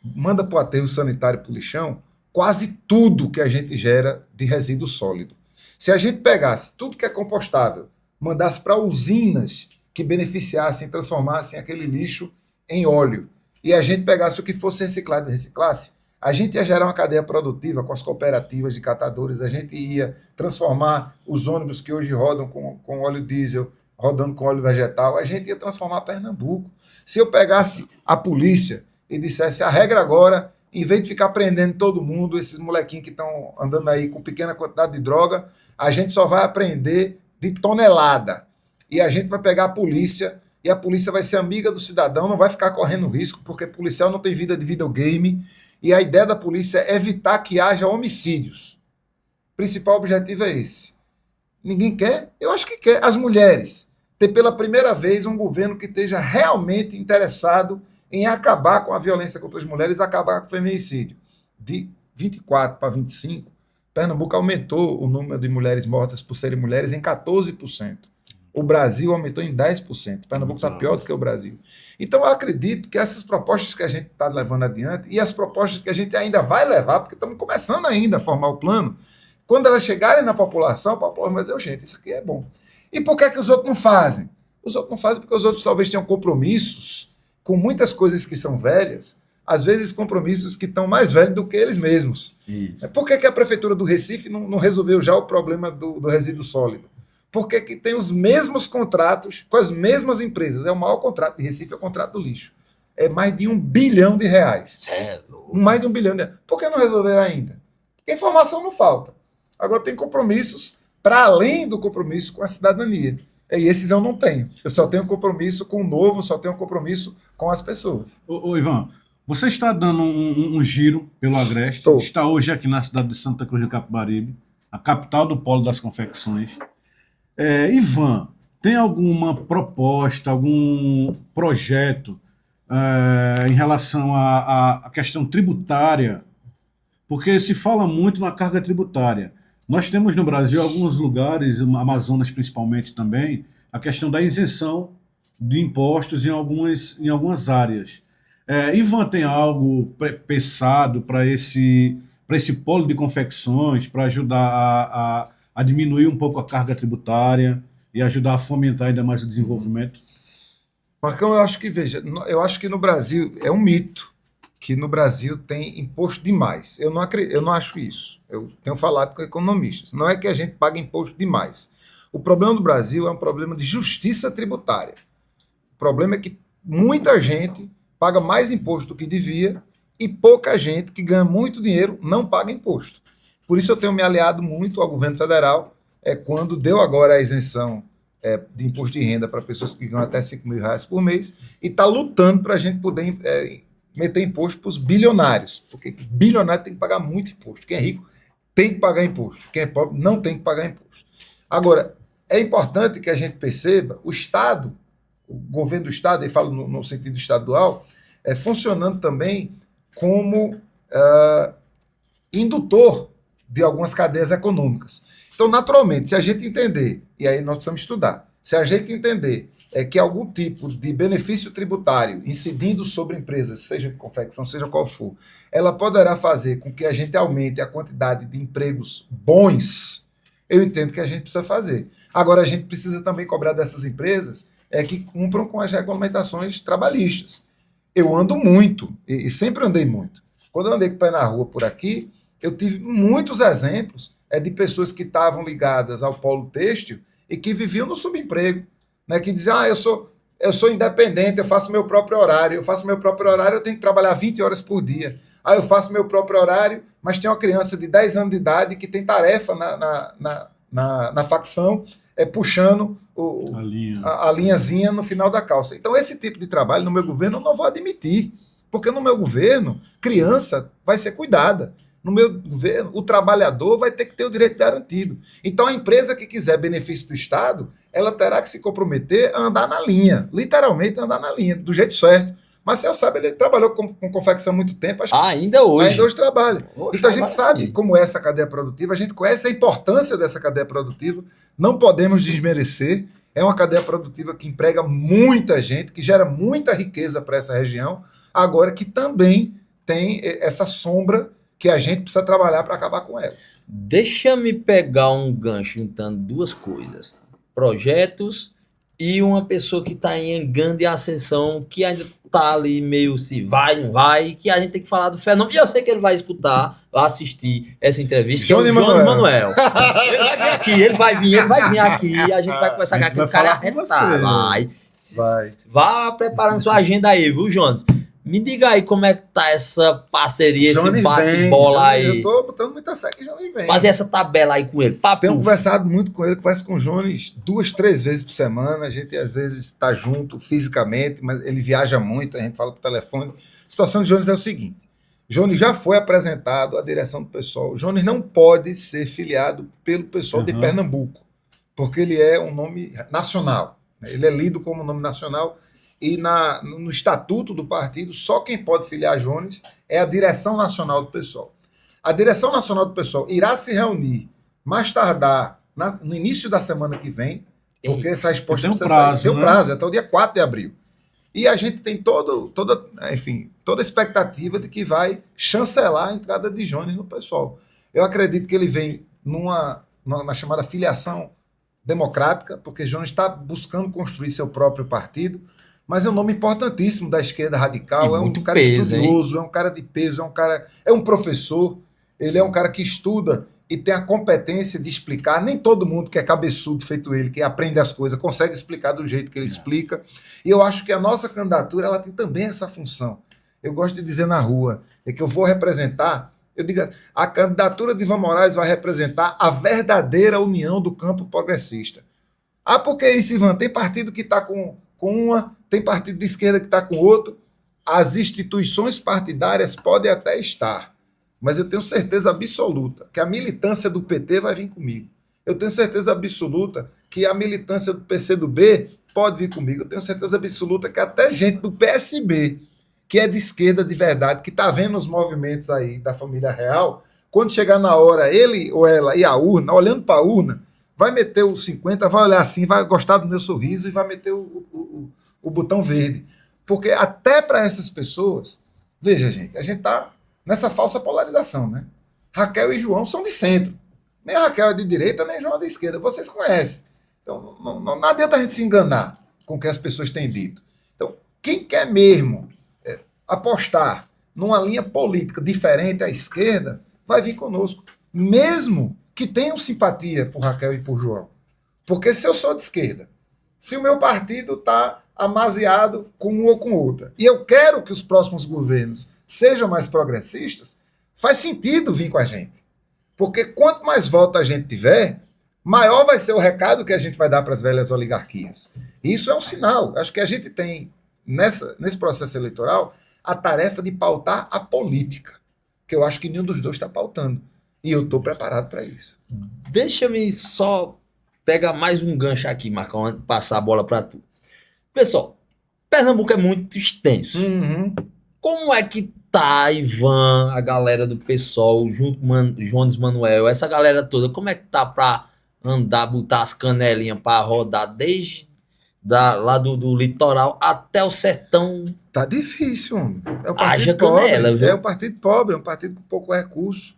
Speaker 6: manda para o aterro sanitário para o lixão quase tudo que a gente gera de resíduo sólido. Se a gente pegasse tudo que é compostável, mandasse para usinas que beneficiassem, transformassem aquele lixo em óleo, e a gente pegasse o que fosse reciclado e reciclasse, a gente ia gerar uma cadeia produtiva com as cooperativas de catadores, a gente ia transformar os ônibus que hoje rodam com óleo diesel, rodando com óleo vegetal, a gente ia transformar Pernambuco. Se eu pegasse a polícia e dissesse a regra agora, em vez de ficar prendendo todo mundo, esses molequinhos que estão andando aí com pequena quantidade de droga, a gente só vai aprender de tonelada. E a gente vai pegar a polícia, e a polícia vai ser amiga do cidadão, não vai ficar correndo risco, porque policial não tem vida de videogame, e a ideia da polícia é evitar que haja homicídios. O principal objetivo é esse. Ninguém quer? Eu acho que quer. As mulheres. Ter pela primeira vez um governo que esteja realmente interessado em acabar com a violência contra as mulheres, acabar com o feminicídio. De 24 para 25, Pernambuco aumentou o número de mulheres mortas por serem mulheres em 14%. O Brasil aumentou em 10%. Pernambuco está pior do que o Brasil. Então, eu acredito que essas propostas que a gente está levando adiante e as propostas que a gente ainda vai levar, porque estamos começando ainda a formar o plano, quando elas chegarem na população, a população vai dizer, gente, isso aqui é bom. E por que os outros não fazem? Os outros não fazem porque os outros talvez tenham compromissos com muitas coisas que são velhas, às vezes compromissos que estão mais velhos do que eles mesmos.
Speaker 4: Isso.
Speaker 6: Por que a Prefeitura do Recife não resolveu já o problema do resíduo sólido? Porque que tem os mesmos contratos com as mesmas empresas. É o maior contrato de Recife, é o contrato do lixo. É mais de R$1 bilhão.
Speaker 4: Certo.
Speaker 6: Mais de R$1 bilhão. Por que não resolveram ainda? Porque informação não falta. Agora tem compromissos para além do compromisso com a cidadania. E esses eu não tenho. Eu só tenho compromisso com o novo, só tenho compromisso com as pessoas.
Speaker 5: Ô Ivan, você está dando um giro pelo Agreste,
Speaker 6: Tô.
Speaker 5: está hoje aqui na cidade de Santa Cruz do Capibaribe, a capital do polo das confecções. Ivan, tem alguma proposta, algum projeto em relação à questão tributária? Porque se fala muito na carga tributária. Nós temos no Brasil alguns lugares, Amazonas principalmente também, a questão da isenção de impostos em algumas áreas. Ivan, tem algo pensado para esse polo de confecções, para ajudar a diminuir um pouco a carga tributária e ajudar a fomentar ainda mais o desenvolvimento?
Speaker 6: Marcão, eu acho que no Brasil é um mito que no Brasil tem imposto demais. Eu não acho isso. Eu tenho falado com economistas. Não é que a gente paga imposto demais. O problema do Brasil é um problema de justiça tributária. O problema é que muita gente paga mais imposto do que devia e pouca gente que ganha muito dinheiro não paga imposto. Por isso eu tenho me aliado muito ao governo federal, quando deu agora a isenção de imposto de renda para pessoas que ganham até R$5.000 por mês, e está lutando para a gente poder meter imposto para os bilionários, porque bilionário tem que pagar muito imposto. Quem é rico tem que pagar imposto, quem é pobre não tem que pagar imposto. Agora, é importante que a gente perceba o Estado, o governo do Estado, eu falo no sentido estadual, funcionando também como indutor de algumas cadeias econômicas. Então, naturalmente, se a gente entender, e aí nós precisamos estudar, se a gente entender que algum tipo de benefício tributário incidindo sobre empresas, seja de confecção, seja qual for, ela poderá fazer com que a gente aumente a quantidade de empregos bons, eu entendo que a gente precisa fazer. Agora, a gente precisa também cobrar dessas empresas que cumpram com as regulamentações trabalhistas. Eu ando muito, e sempre andei muito. Quando eu andei com o pé na rua por aqui, eu tive muitos exemplos de pessoas que estavam ligadas ao polo têxtil e que viviam no subemprego, né, que diziam, eu sou independente, eu faço meu próprio horário, eu tenho que trabalhar 20 horas por dia. Eu faço meu próprio horário, mas tem uma criança de 10 anos de idade que tem tarefa na facção, puxando a linhazinha no final da calça. Então, esse tipo de trabalho no meu governo eu não vou admitir, porque no meu governo, criança vai ser cuidada. No meu governo, o trabalhador vai ter que ter o direito garantido. Então, a empresa que quiser benefício do Estado, ela terá que se comprometer a andar na linha, literalmente andar na linha, do jeito certo. Marcel sabe, ele trabalhou com confecção há muito tempo.
Speaker 4: Ainda hoje.
Speaker 6: Ainda hoje trabalha. Então, a gente sabe como é essa cadeia produtiva, a gente conhece a importância dessa cadeia produtiva, não podemos desmerecer. É uma cadeia produtiva que emprega muita gente, que gera muita riqueza para essa região, agora que também tem essa sombra que a gente precisa trabalhar para acabar com ela.
Speaker 4: Deixa-me pegar um gancho juntando duas coisas. Projetos e uma pessoa que está em grande ascensão, que ainda está ali meio se vai, não vai, que a gente tem que falar do fenômeno. E eu sei que ele vai escutar, vai assistir essa entrevista, que é o Jones Manuel. Ele vai vir aqui, a gente vai conversar com aquele cara arretado. Vá preparando sua agenda aí, viu, Jones? Me diga aí como é que tá essa parceria, esse bate-bola aí.
Speaker 6: Eu tô botando muita fé que o Jones vem.
Speaker 4: Fazer essa tabela aí com ele.
Speaker 6: Tenho conversado muito com ele, converso com o Jones 2, 3 vezes por semana. A gente às vezes está junto fisicamente, mas ele viaja muito, a gente fala por telefone. A situação de Jones é o seguinte: Jones já foi apresentado à direção do PSOL. O Jones não pode ser filiado pelo PSOL de Pernambuco, porque ele é um nome nacional. Ele é lido como nome nacional. E no estatuto do partido, só quem pode filiar Jones é a direção nacional do PSOL. A direção nacional do PSOL irá se reunir mais tardar no início da semana que vem Porque essa resposta
Speaker 5: tem um
Speaker 6: precisa
Speaker 5: prazo,
Speaker 6: sair. Tem um
Speaker 5: né?
Speaker 6: prazo, até o dia 4 de abril. E a gente tem toda a expectativa de que vai chancelar a entrada de Jones no pessoal. Eu acredito que ele vem na chamada filiação democrática, porque Jones está buscando construir seu próprio partido, mas é um nome importantíssimo da esquerda radical,
Speaker 4: E
Speaker 6: é um
Speaker 4: muito
Speaker 6: cara
Speaker 4: peso,
Speaker 6: estudioso, é um cara de peso, é um professor, ele é um cara que estuda e tem a competência de explicar. Nem todo mundo que é cabeçudo feito ele, que aprende as coisas, consegue explicar do jeito que ele explica. E eu acho que a nossa candidatura ela tem também essa função. Eu gosto de dizer na rua, é que eu vou representar, eu digo, a candidatura de Ivan Moraes vai representar a verdadeira união do campo progressista. Ah, porque isso, Ivan? Tem partido que está com uma, tem partido de esquerda que está com outro. As instituições partidárias podem até estar, mas eu tenho certeza absoluta que a militância do PT vai vir comigo. Eu tenho certeza absoluta que a militância do PCdoB pode vir comigo. Eu tenho certeza absoluta que até gente do PSB, que é de esquerda de verdade, que está vendo os movimentos aí da família real, quando chegar na hora, ele ou ela e a urna, olhando para a urna, vai meter o 50, vai olhar assim, vai gostar do meu sorriso e vai meter o botão verde. Porque até para essas pessoas, veja, gente, a gente está nessa falsa polarização, né? Raquel e João são de centro. Nem a Raquel é de direita, nem João é de esquerda. Vocês conhecem. Então, não adianta a gente se enganar com o que as pessoas têm dito. Então, quem quer mesmo apostar numa linha política diferente à esquerda, vai vir conosco. Mesmo que tenham simpatia por Raquel e por João. Porque se eu sou de esquerda, se o meu partido está amaziado com um ou com outra, e eu quero que os próximos governos sejam mais progressistas, faz sentido vir com a gente. Porque quanto mais voto a gente tiver, maior vai ser o recado que a gente vai dar para as velhas oligarquias. Isso é um sinal. Acho que a gente tem, nesse processo eleitoral, a tarefa de pautar a política, que eu acho que nenhum dos dois está pautando. E eu estou preparado para isso.
Speaker 4: Deixa-me só pegar mais um gancho aqui, Marcão, antes de passar a bola para tu. Pessoal, Pernambuco é muito extenso.
Speaker 6: Uhum.
Speaker 4: Como é que tá, Ivan, a galera do PSOL, junto com Jones Manuel, essa galera toda, como é que tá para andar, botar as canelinhas para rodar desde lá do litoral até o sertão?
Speaker 6: Tá difícil, homem. É um
Speaker 4: Haja
Speaker 6: partido pobre.
Speaker 4: canela, viu?
Speaker 6: É um partido pobre, é um partido com pouco recurso.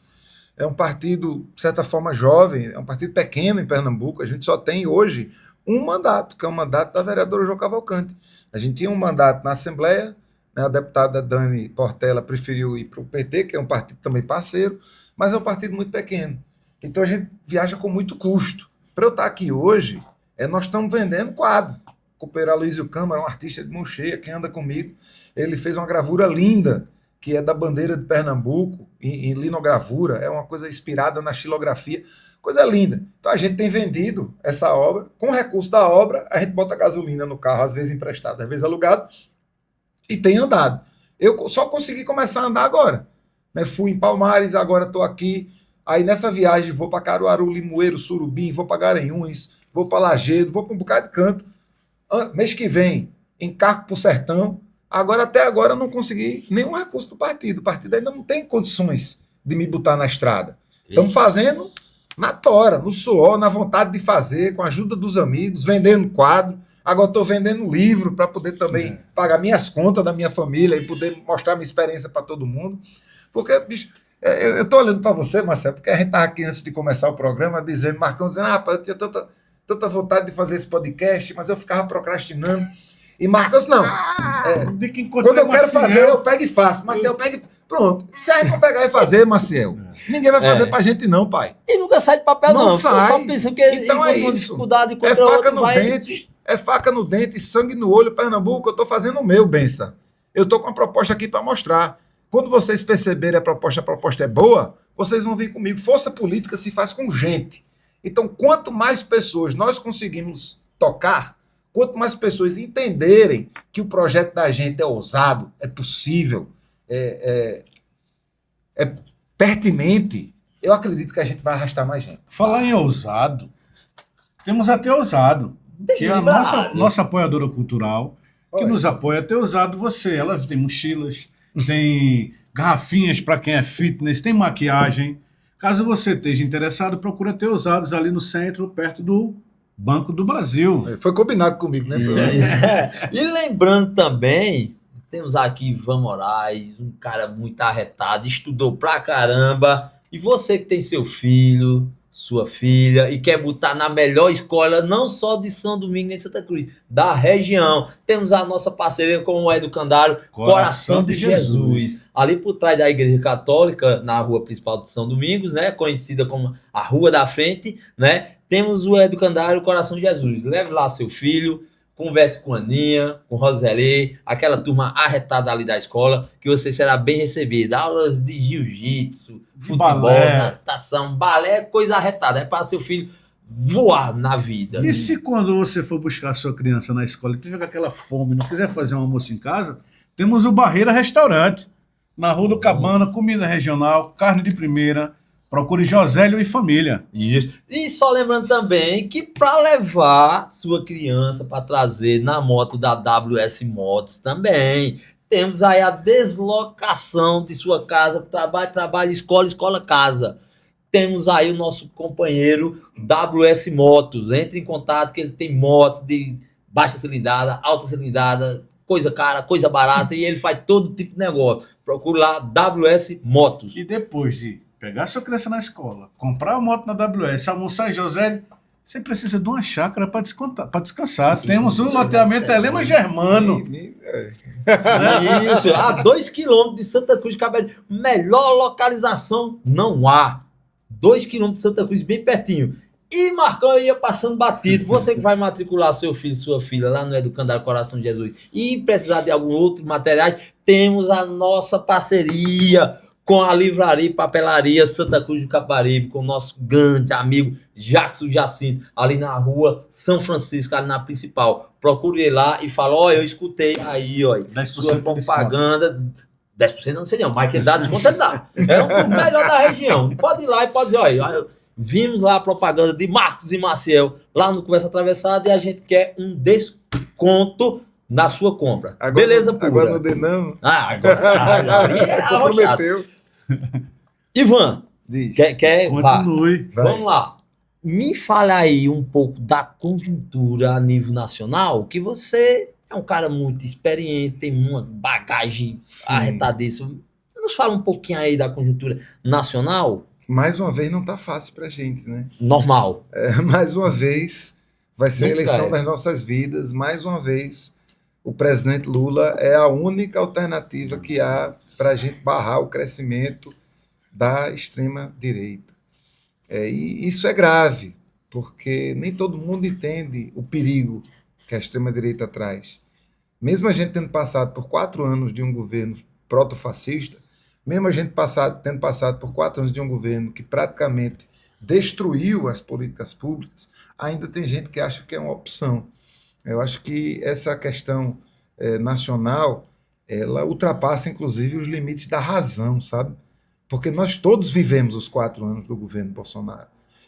Speaker 6: É um partido, de certa forma, jovem. É um partido pequeno em Pernambuco. A gente só tem hoje um mandato, que é o mandato da vereadora Jo Cavalcante. A gente tinha um mandato na Assembleia, né, a deputada Dani Portela preferiu ir para o PT, que é um partido também parceiro, mas é um partido muito pequeno. Então a gente viaja com muito custo. Para eu estar aqui hoje, nós estamos vendendo quadro. O companheiro Aloysio Câmara, um artista de mão cheia, que anda comigo, ele fez uma gravura linda, que é da bandeira de Pernambuco, em linogravura, é uma coisa inspirada na xilografia, coisa linda. Então a gente tem vendido essa obra, com o recurso da obra, a gente bota gasolina no carro, às vezes emprestado, às vezes alugado, e tem andado. Eu só consegui começar a andar agora. Né? Fui em Palmares, agora estou aqui, aí nessa viagem vou para Caruaru, Limoeiro, Surubim, vou para Garanhuns, vou para Lajedo, vou para um bocado de canto. Mês que vem, encarco para o sertão. Agora, até agora, eu não consegui nenhum recurso do partido. O partido ainda não tem condições de me botar na estrada. Estamos fazendo na tora, no suor, na vontade de fazer, com a ajuda dos amigos, vendendo quadro. Agora estou vendendo livro para poder também pagar minhas contas da minha família e poder mostrar minha experiência para todo mundo. Porque, bicho, eu estou olhando para você, Marcelo, porque a gente estava aqui antes de começar o programa, Marcão dizendo, rapaz, eu tinha tanta vontade de fazer esse podcast, mas eu ficava procrastinando. E Marcos, não. Quando eu quero fazer, eu pego e faço. Maciel, pega e... Pronto. Se a gente não pegar e fazer, Maciel, ninguém vai fazer pra gente não, pai.
Speaker 4: E nunca sai de papel, não.
Speaker 6: Sai.
Speaker 4: Eu só penso que
Speaker 6: então é
Speaker 4: uma
Speaker 6: isso.
Speaker 4: dificuldade
Speaker 6: É faca no dente. É faca no dente, sangue no olho, Pernambuco. Eu tô fazendo o meu, benção. Eu tô com uma proposta aqui para mostrar. Quando vocês perceberem a proposta é boa, vocês vão vir comigo. Força política se faz com gente. Então, quanto mais pessoas nós conseguimos tocar, quanto mais pessoas entenderem que o projeto da gente é ousado, é possível, é pertinente, eu acredito que a gente vai arrastar mais gente.
Speaker 5: Falar em ousado, temos até Ousado, que é a nossa apoiadora cultural, que nos apoia até Ousado você. Ela tem mochilas, tem garrafinhas para quem é fitness, tem maquiagem. Caso você esteja interessado, procura ter Ousados ali no centro, perto do Banco do Brasil.
Speaker 6: Foi combinado comigo, né?
Speaker 4: E lembrando também, temos aqui Ivan Moraes, um cara muito arretado, estudou pra caramba. E você que tem seu filho, sua filha, e quer botar na melhor escola, não só de São Domingos nem de Santa Cruz, da região. Temos a nossa parceria com o Educandário Coração de Jesus. Ali por trás da Igreja Católica, na rua principal de São Domingos, né? Conhecida como a Rua da Frente, né? Temos o Educandário Coração de Jesus. Leve lá seu filho, converse com a Aninha, com o Roseli, aquela turma arretada ali da escola, que você será bem recebido. Aulas de jiu-jitsu, futebol,
Speaker 5: balé.
Speaker 4: natação, balé, coisa arretada. É para seu filho voar na vida.
Speaker 5: E se quando você for buscar a sua criança na escola e tiver com aquela fome, não quiser fazer um almoço em casa, temos o Barreira Restaurante. Na Rua do Cabana, comida regional, carne de primeira. Procure Josélio e família.
Speaker 4: Isso. E só lembrando também que para levar sua criança para trazer na moto da WS Motos também, temos aí a deslocação de sua casa, trabalho, escola, casa. Temos aí o nosso companheiro WS Motos. Entre em contato que ele tem motos de baixa cilindrada, alta cilindrada, coisa cara, coisa barata, e ele faz todo tipo de negócio. Procure lá WS Motos.
Speaker 5: E depois de pegar sua criança na escola, comprar a moto na WS, almoçar em José, você precisa de uma chácara para descansar. Temos o loteamento Helena Germano.
Speaker 4: Isso, a 2 km de Santa Cruz de Cabedelo. Melhor localização não há. 2 km de Santa Cruz, bem pertinho. E Marcão ia passando batido. Você que vai matricular seu filho, sua filha lá no Educandário Coração de Jesus e precisar de algum outro materiais, temos a nossa parceria com a Livraria e Papelaria Santa Cruz do Caparibe, com o nosso grande amigo Jackson Jacinto, ali na rua São Francisco, ali na principal. Procure ele lá e fala, ó, eu escutei aí, ó, sua propaganda, 10% eu não sei não, mas que ele dá desconto, ele dá. É o melhor da região. Pode ir lá e pode dizer, olha, vimos lá a propaganda de Marcos e Maciel, lá no Conversa Atravessada, e a gente quer um desconto na sua compra.
Speaker 6: Agora,
Speaker 4: beleza pura.
Speaker 6: Agora não dê não.
Speaker 4: Agora
Speaker 6: Prometeu.
Speaker 4: Ivan,
Speaker 6: Diz.
Speaker 5: Continue.
Speaker 4: Vamos lá. Me fala aí um pouco da conjuntura a nível nacional, que você é um cara muito experiente, tem uma bagagem arretadíssima. Nos fala um pouquinho aí da conjuntura nacional.
Speaker 6: Mais uma vez não tá fácil pra gente, né?
Speaker 4: Normal.
Speaker 6: Mais uma vez vai ser a
Speaker 4: Nunca
Speaker 6: eleição
Speaker 4: é.
Speaker 6: das nossas vidas. Mais uma vez o presidente Lula é a única alternativa que há para a gente barrar o crescimento da extrema-direita. E isso é grave, porque nem todo mundo entende o perigo que a extrema-direita traz. Mesmo a gente tendo passado por 4 anos de um governo protofascista, mesmo a gente tendo passado por 4 anos de um governo que praticamente destruiu as políticas públicas, ainda tem gente que acha que é uma opção. Eu acho que essa questão nacional, ela ultrapassa, inclusive, os limites da razão, sabe? Porque nós todos vivemos os 4 anos do governo Bolsonaro.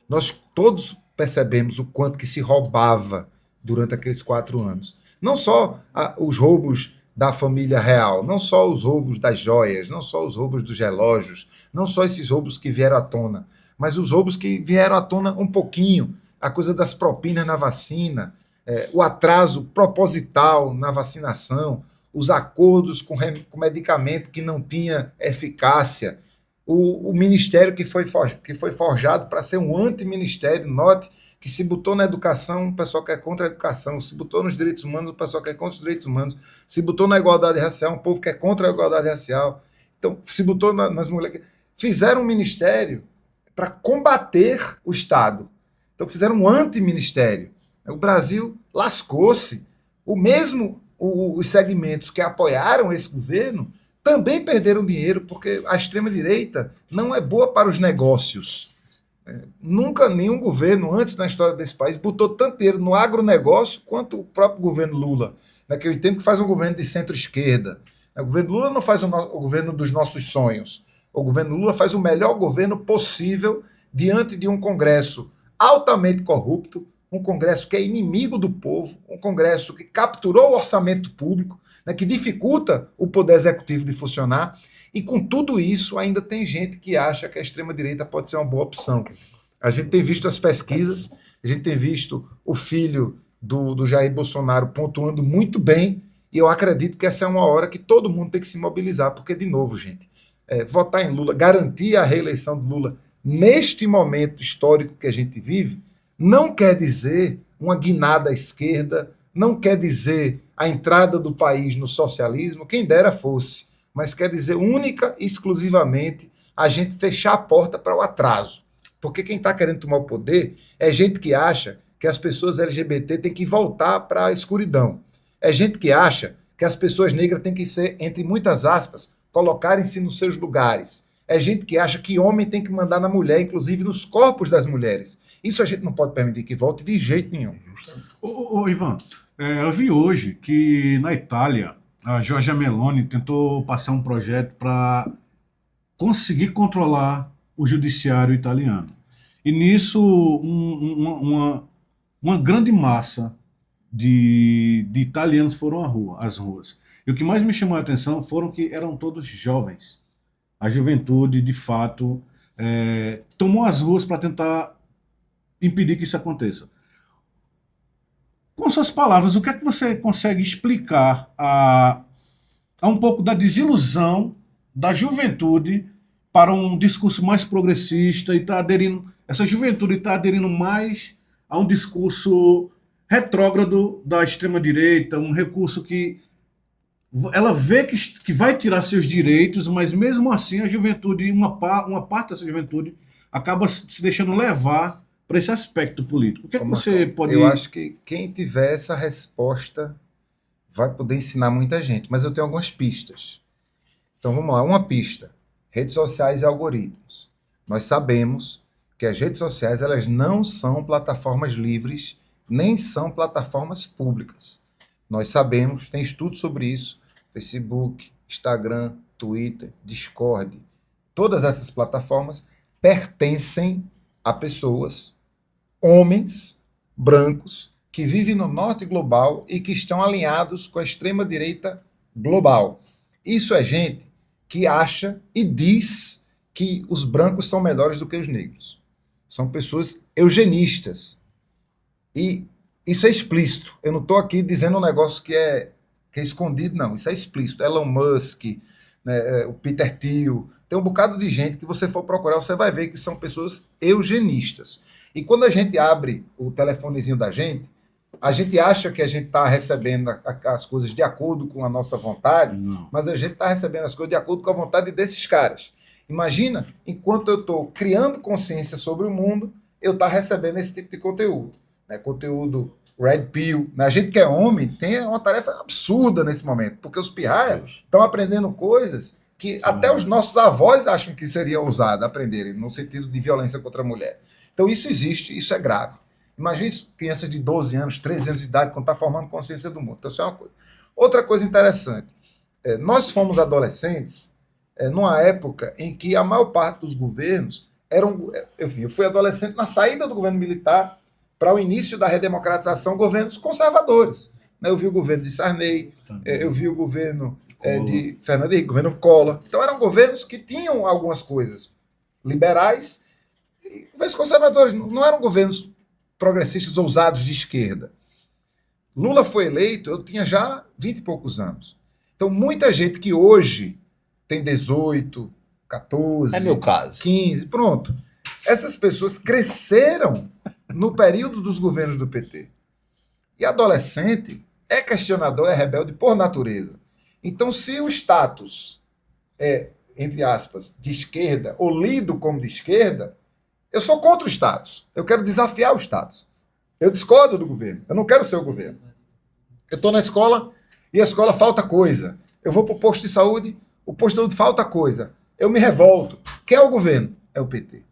Speaker 6: Nós todos percebemos o quanto que se roubava durante aqueles 4 anos. Não só os roubos da família real, não só os roubos das joias, não só os roubos dos relógios, não só esses roubos que vieram à tona, mas os roubos que vieram à tona um pouquinho, a coisa das propinas na vacina, o atraso proposital na vacinação, os acordos com medicamento que não tinha eficácia, o ministério que foi forjado para ser um anti-ministério. Note que se botou na educação, o pessoal que é contra a educação, se botou nos direitos humanos, o pessoal que é contra os direitos humanos, se botou na igualdade racial, um povo que é contra a igualdade racial, então se botou nas mulheres. Fizeram um ministério para combater o Estado, então fizeram um anti-ministério. O Brasil lascou-se. Os segmentos que apoiaram esse governo também perderam dinheiro, porque a extrema-direita não é boa para os negócios. Nunca nenhum governo, antes na história desse país, botou tanto dinheiro no agronegócio quanto o próprio governo Lula, que eu entendo que faz um governo de centro-esquerda. O governo Lula não faz o governo dos nossos sonhos. O governo Lula faz o melhor governo possível diante de um Congresso altamente corrupto, um Congresso que é inimigo do povo, um Congresso que capturou o orçamento público, que dificulta o poder executivo de funcionar, e com tudo isso ainda tem gente que acha que a extrema-direita pode ser uma boa opção. A gente tem visto as pesquisas A gente tem visto o filho do Jair Bolsonaro pontuando muito bem, e eu acredito que essa é uma hora que todo mundo tem que se mobilizar, porque, de novo, gente, votar em Lula, garantir a reeleição de Lula neste momento histórico que a gente vive, não quer dizer uma guinada à esquerda, não quer dizer a entrada do país no socialismo, quem dera fosse, mas quer dizer única e exclusivamente a gente fechar a porta para o atraso. Porque quem está querendo tomar o poder é gente que acha que as pessoas LGBT têm que voltar para a escuridão. É gente que acha que as pessoas negras têm que ser, entre muitas aspas, colocarem-se nos seus lugares. É gente que acha que homem tem que mandar na mulher, inclusive nos corpos das mulheres. Isso a gente não pode permitir que volte de jeito nenhum.
Speaker 5: Ô, Ivan, eu vi hoje que na Itália a Giorgia Meloni tentou passar um projeto para conseguir controlar o judiciário italiano. E nisso uma grande massa de italianos foram às ruas. E o que mais me chamou a atenção foram que eram todos jovens. A juventude, de fato, tomou as ruas para tentar impedir que isso aconteça. Com suas palavras, o que é que você consegue explicar a um pouco da desilusão da juventude para um discurso mais progressista e essa juventude está aderindo mais a um discurso retrógrado da extrema-direita, um recurso que ela vê que vai tirar seus direitos, mas mesmo assim a juventude, uma parte dessa juventude, acaba se deixando levar para esse aspecto político. O que é que você pode...
Speaker 6: Eu acho que quem tiver essa resposta vai poder ensinar muita gente, mas eu tenho algumas pistas. Então vamos lá, uma pista: redes sociais e algoritmos. Nós sabemos que as redes sociais elas não são plataformas livres, nem são plataformas públicas. Nós sabemos, tem estudos sobre isso, Facebook, Instagram, Twitter, Discord, todas essas plataformas pertencem a pessoas, homens, brancos, que vivem no norte global e que estão alinhados com a extrema-direita global. Isso é gente que acha e diz que os brancos são melhores do que os negros. São pessoas eugenistas. E isso é explícito. Eu não estou aqui dizendo um negócio que é escondido, não. Isso é explícito. Elon Musk, né, o Peter Thiel, tem um bocado de gente que você for procurar, você vai ver que são pessoas eugenistas. E quando a gente abre o telefonezinho da gente, a gente acha que a gente está recebendo as coisas de acordo com a nossa vontade, mas a gente está recebendo as coisas de acordo com a vontade desses caras. Imagina, enquanto eu estou criando consciência sobre o mundo, eu estou recebendo esse tipo de conteúdo. Né? Conteúdo Red Pill. A gente que é homem tem uma tarefa absurda nesse momento, porque os pirraias estão aprendendo coisas que até os nossos avós acham que seria ousado aprenderem, no sentido de violência contra a mulher. Então isso existe, isso é grave. Imagina isso, crianças de 12 anos, 13 anos de idade, quando está formando consciência do mundo. Então isso é uma coisa. Outra coisa interessante, nós fomos adolescentes numa época em que a maior parte dos governos eram... Eu fui adolescente na saída do governo militar para o início da redemocratização, governos conservadores. Eu vi o governo de Sarney, eu vi o governo de Fernando Henrique, governo Collor. Então eram governos que tinham algumas coisas liberais e governos conservadores. Não eram governos progressistas ousados de esquerda. Lula foi eleito, eu tinha já 20 e poucos anos. Então muita gente que hoje tem 18, 14,
Speaker 4: meu caso.
Speaker 6: 15, pronto. Essas pessoas cresceram no período dos governos do PT. E adolescente é questionador, é rebelde por natureza. Então, se o status é, entre aspas, de esquerda, ou lido como de esquerda, eu sou contra o status. Eu quero desafiar o status. Eu discordo do governo. Eu não quero ser o governo. Eu estou na escola e a escola falta coisa. Eu vou para o posto de saúde, o posto de saúde falta coisa. Eu me revolto. Quem é o governo? É o PT.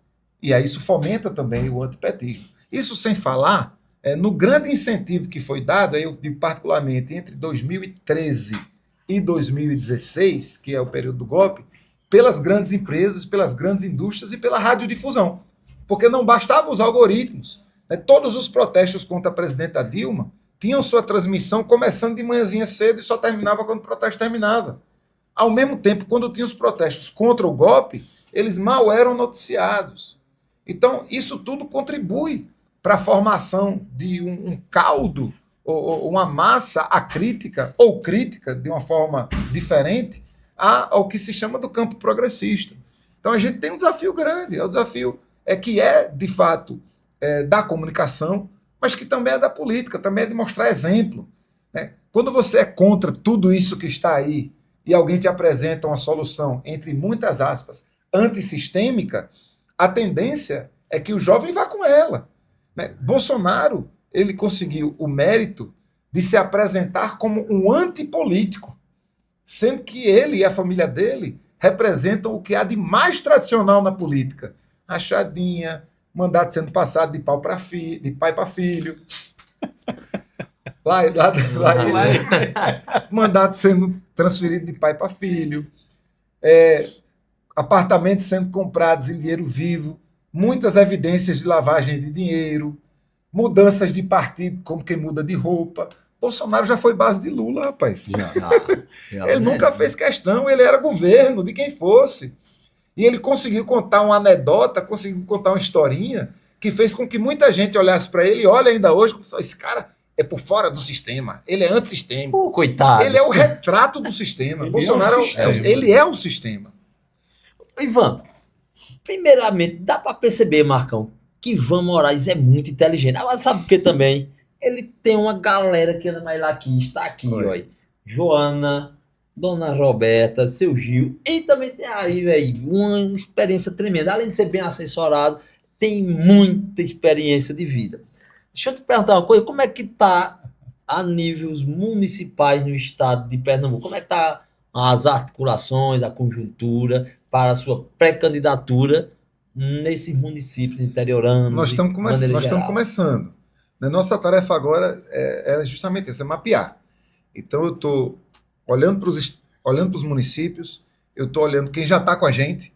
Speaker 6: E aí isso fomenta também o antipetismo. Isso sem falar no grande incentivo que foi dado, eu digo particularmente entre 2013 e 2016, que é o período do golpe, pelas grandes empresas, pelas grandes indústrias e pela radiodifusão. Porque não bastava os algoritmos. Todos os protestos contra a presidenta Dilma tinham sua transmissão começando de manhãzinha cedo e só terminava quando o protesto terminava. Ao mesmo tempo, quando tinha os protestos contra o golpe, eles mal eram noticiados. Então, isso tudo contribui para a formação de um caldo, ou uma massa acrítica, ou crítica, de uma forma diferente, ao que se chama do campo progressista. Então a gente tem um desafio grande, é o desafio que é, de fato, da comunicação, mas que também é da política, também é de mostrar exemplo. Né? Quando você é contra tudo isso que está aí e alguém te apresenta uma solução, entre muitas aspas, antissistêmica, a tendência é que o jovem vá com ela. Né? Bolsonaro, ele conseguiu o mérito de se apresentar como um antipolítico, sendo que ele e a família dele representam o que há de mais tradicional na política. Rachadinha, mandato sendo passado de pai para filho. Mandato sendo transferido de pai para filho. Apartamentos sendo comprados em dinheiro vivo. Muitas evidências de lavagem de dinheiro. Mudanças de partido, como quem muda de roupa. Bolsonaro já foi base de Lula, rapaz. Ele nunca fez questão, ele era governo de quem fosse. E ele conseguiu contar uma anedota, conseguiu contar uma historinha que fez com que muita gente olhasse para ele e olha ainda hoje como esse cara é por fora do sistema, ele é antissistêmico.
Speaker 4: Coitado.
Speaker 6: Ele é o retrato do sistema. Bolsonaro ele é o sistema.
Speaker 4: Ivan, primeiramente, dá para perceber, Marcão, que Ivan Moraes é muito inteligente. Agora, sabe por que também? Ele tem uma galera que anda mais lá aqui, está aqui, olha. Joana, Dona Roberta, seu Gil, e também tem aí, velho, uma experiência tremenda. Além de ser bem assessorado, tem muita experiência de vida. Deixa eu te perguntar uma coisa, como é que tá a níveis municipais no estado de Pernambuco? Como é que tá as articulações, a conjuntura para a sua pré-candidatura nesses municípios interioranos?
Speaker 6: Nós estamos começando. Nossa tarefa agora é justamente essa, é mapear. Então eu estou olhando para os municípios, eu estou olhando quem já está com a gente,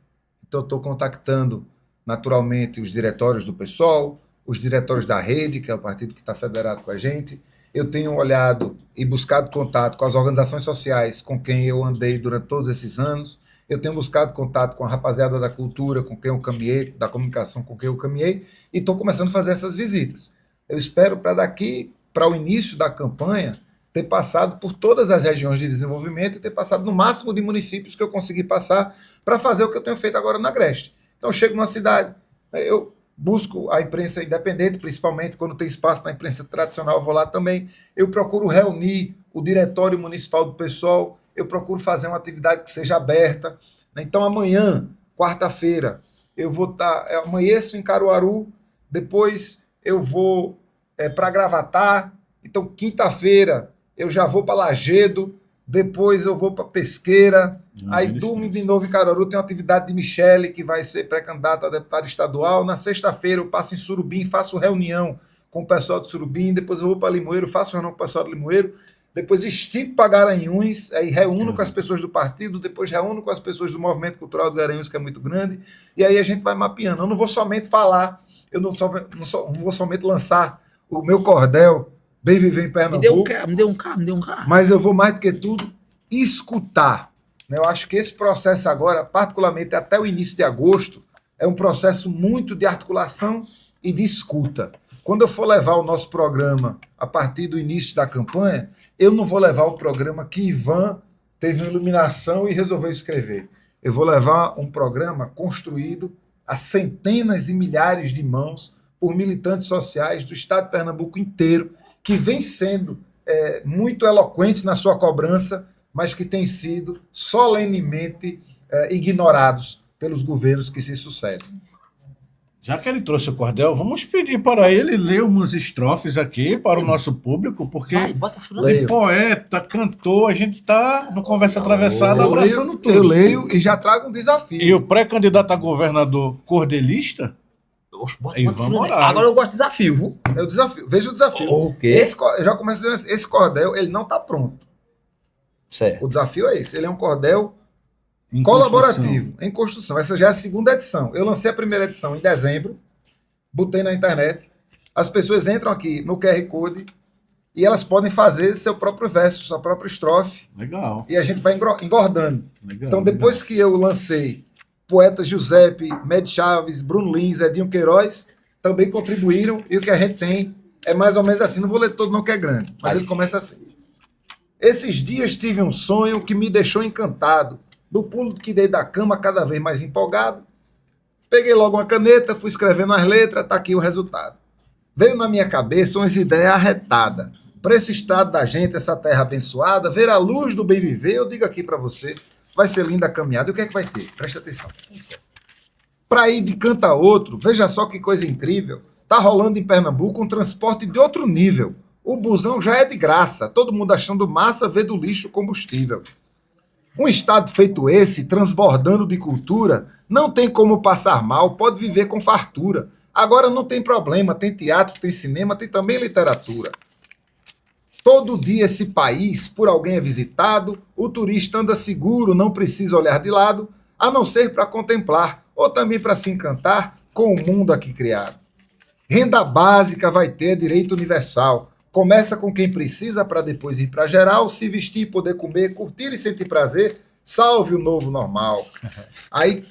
Speaker 6: então eu estou contactando naturalmente os diretórios do PSOL, os diretórios da Rede, que é o partido que está federado com a gente. Eu tenho olhado e buscado contato com as organizações sociais com quem eu andei durante todos esses anos. Eu tenho buscado contato com a rapaziada da cultura, com quem eu caminhei, da comunicação com quem eu caminhei, e estou começando a fazer essas visitas. Eu espero para o início da campanha, ter passado por todas as regiões de desenvolvimento e ter passado no máximo de municípios que eu consegui passar para fazer o que eu tenho feito agora na Agreste. Então eu chego numa cidade, eu busco a imprensa independente, principalmente quando tem espaço na imprensa tradicional, eu vou lá também. Eu procuro reunir o diretório municipal do PSOL, eu procuro fazer uma atividade que seja aberta. Então amanhã, quarta-feira, eu vou amanheço em Caruaru, depois eu vou para Gravatá, então quinta-feira eu já vou para Lagedo, depois eu vou para Pesqueira, aí domingo de novo em Caruaru tem uma atividade de Michele, que vai ser pré-candidata a deputada estadual. Na sexta-feira eu passo em Surubim, faço reunião com o pessoal de Surubim, depois eu vou para Limoeiro, faço reunião com o pessoal de Limoeiro, depois estico para Garanhuns, aí reúno com as pessoas do partido, depois reúno com as pessoas do Movimento Cultural de Garanhuns, que é muito grande, e aí a gente vai mapeando. Eu não vou somente falar, eu não vou somente lançar o meu cordel, Bem Viver em Pernambuco.
Speaker 4: Me deu um carro.
Speaker 6: Mas eu vou, mais do que tudo, escutar. Eu acho que esse processo agora, particularmente até o início de agosto, é um processo muito de articulação e de escuta. Quando eu for levar o nosso programa a partir do início da campanha, eu não vou levar o programa que Ivan teve uma iluminação e resolveu escrever. Eu vou levar um programa construído a centenas e milhares de mãos por militantes sociais do estado de Pernambuco inteiro, que vem sendo muito eloquentes na sua cobrança, mas que têm sido solenemente ignorados pelos governos que se sucedem.
Speaker 5: Já que ele trouxe o cordel, vamos pedir para ele ler umas estrofes aqui para o nosso público, porque de poeta, cantor, a gente está no Conversa Atravessada abraçando tudo.
Speaker 6: Eu leio e já trago um desafio.
Speaker 5: E o pré-candidato a governador cordelista? Ivan Moraes.
Speaker 4: Agora eu gosto de desafio, viu?
Speaker 6: É o desafio. Veja o desafio. Eu já começo dizendo assim, esse cordel, ele não está pronto.
Speaker 4: Certo.
Speaker 6: O desafio é esse. Ele é um cordel colaborativo, em construção. Essa já é a segunda edição. Eu lancei a primeira edição em dezembro, botei na internet. As pessoas entram aqui no QR Code e elas podem fazer seu próprio verso, sua própria estrofe.
Speaker 5: Legal.
Speaker 6: E a gente vai engordando.
Speaker 5: Legal,
Speaker 6: então, depois que eu lancei poetas Giuseppe, Med Chaves, Bruno Lins, Edinho Queiroz, também contribuíram, e o que a gente tem é mais ou menos assim, não vou ler todo não que é grande, mas ele começa assim. Esses dias tive um sonho que me deixou encantado, do pulo que dei da cama cada vez mais empolgado, peguei logo uma caneta, fui escrevendo as letras, tá aqui o resultado. Veio na minha cabeça umas ideias arretadas. Para esse estado da gente, essa terra abençoada, ver a luz do bem viver, eu digo aqui para você, vai ser linda a caminhada. E o que é que vai ter? Presta atenção. Para ir de canto a outro, veja só que coisa incrível. Tá rolando em Pernambuco um transporte de outro nível. O busão já é de graça, todo mundo achando massa ver do lixo combustível. Um estado feito esse, transbordando de cultura, não tem como passar mal, pode viver com fartura. Agora não tem problema, tem teatro, tem cinema, tem também literatura. Todo dia esse país, por alguém é visitado, o turista anda seguro, não precisa olhar de lado, a não ser para contemplar, ou também para se encantar com o mundo aqui criado. Renda básica vai ter direito universal. Começa com quem precisa para depois ir para geral, se vestir, poder comer, curtir e sentir prazer, salve o novo normal. Aí